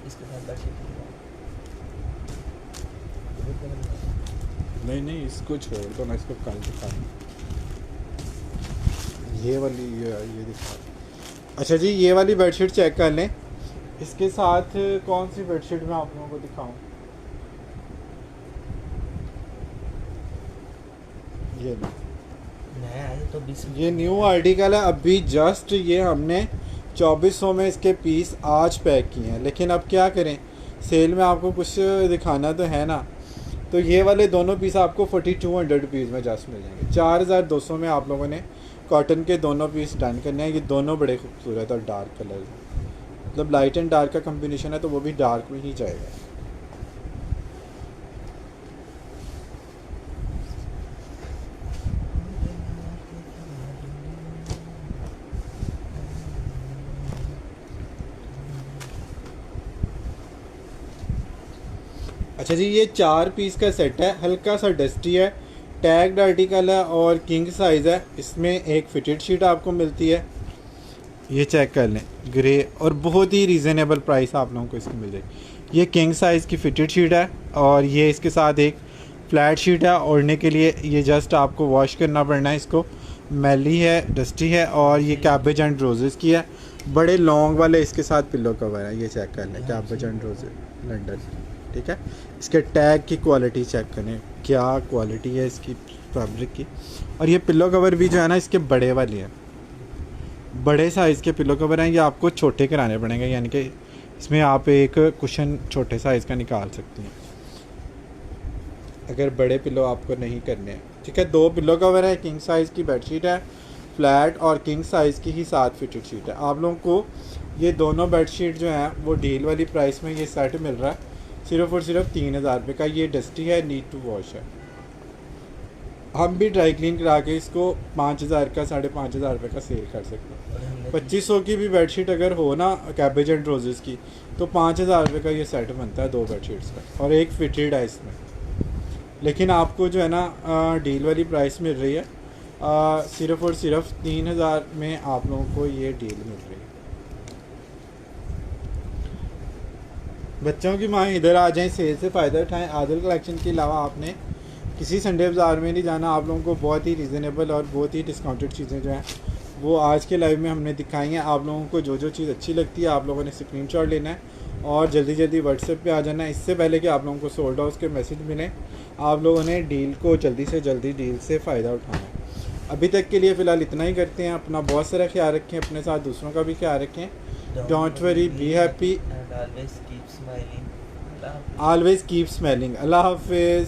इसके साथ बेडशीट। नहीं नहीं, इसको छोड़ दो ना, इसको कल दिखा दूँ। ये वाली ये दिखा दो। अच्छा जी, ये वाली बेडशीट चेक कर लें, इसके साथ कौन सी बेडशीट मैं आप लोगों को दिखाऊं। ये नया है तो 20 ये न्यू आर्टिकल है, अभी जस्ट ये हमने 2400 में इसके पीस आज पैक किए हैं। लेकिन अब क्या करें, सेल में आपको कुछ दिखाना तो है ना। तो ये वाले दोनों पीस आपको 4200 रुपीज़ में जस्ट मिल जाएंगे। 4200 में आप लोगों ने कॉटन के दोनों पीस डन करने हैं। ये दोनों बड़े खूबसूरत और डार्क कलर, मतलब लाइट एंड डार्क का कम्बिनेशन है, तो वो भी डार्क में ही जाएगा। अच्छा जी, ये 4 पीस का सेट है, हल्का सा डस्टी है, टैग्ड आर्टिकल है और किंग साइज़ है। इसमें एक फिटेड शीट आपको मिलती है, ये चेक कर लें, ग्रे, और बहुत ही रीज़नेबल प्राइस आप लोगों को इसकी मिल जाएगी। ये किंग साइज़ की फिटेड शीट है, और ये इसके साथ एक फ्लैट शीट है ओढ़ने के लिए। ये जस्ट आपको वॉश करना पड़ना है इसको, मैली है, डस्टी है, और ये कैबेज एंड रोजेज़ की है। बड़े लॉन्ग वाले इसके साथ पिलो कवर है, ये चेक कर लें, कैबेज एंड रोजेज लंडन, ठीक है। इसके टैग की क्वालिटी चेक करें, क्या क्वालिटी है इसकी फैब्रिक की। और ये पिलो कवर भी जो है ना, इसके बड़े वाले हैं, बड़े साइज़ के पिलो कवर हैं। ये आपको छोटे कराने पड़ेंगे, यानी कि इसमें आप एक कुशन छोटे साइज़ का निकाल सकते हैं अगर बड़े पिलो आपको नहीं करने हैं, ठीक है। 2 पिलो कवर है, किंग साइज़ की बेडशीट है, फ्लैट और किंग साइज़ की ही 7 फिटेड शीट है। आप लोगों को ये दोनों बेडशीट जो हैं वो डील वाली प्राइस में ये सेट मिल रहा है सिर्फ़ और सिर्फ 3000 रुपये का। ये डस्टी है, नीड टू वॉश है। हम भी ड्राई क्लीन करा के इसको 5000 का 5500 रुपये का सेल कर सकते हैं। और हमने 2500 की भी बेडशीट अगर हो ना कैबेज एंड रोजेस की, तो 5000 रुपये का ये सेट बनता है 2 बेडशीट्स का, और एक फिटेड है इसमें। लेकिन आपको जो है ना डील वाली प्राइस मिल रही है, सिर्फ़ और सिर्फ 3000 में आप लोगों को ये डील मिल रही है। बच्चों की माँ इधर आ जाएं, सेल से फ़ायदा उठाएं। आदिल कलेक्शन के अलावा आपने किसी संडे बाज़ार में नहीं जाना। आप लोगों को बहुत ही रीज़नेबल और बहुत ही डिस्काउंटेड चीज़ें जो हैं वो आज के लाइव में हमने दिखाई हैं। आप लोगों को जो जो चीज़ अच्छी लगती है आप लोगों ने स्क्रीनशॉट लेना है और जल्दी जल्दी व्हाट्सएप पे आ जाना है। इससे पहले कि आप लोगों को सोल्ड आउट के मैसेज मिलें, आप लोगों ने डील को जल्दी से जल्दी डील से फ़ायदा उठाना है। अभी तक के लिए फ़िलहाल इतना ही करते हैं। अपना बहुत सारा ख्याल रखें, अपने साथ दूसरों का भी ख्याल रखें। Don't worry, be happy, and always keep smiling. Allah always keep smiling. Allah हाफिज़।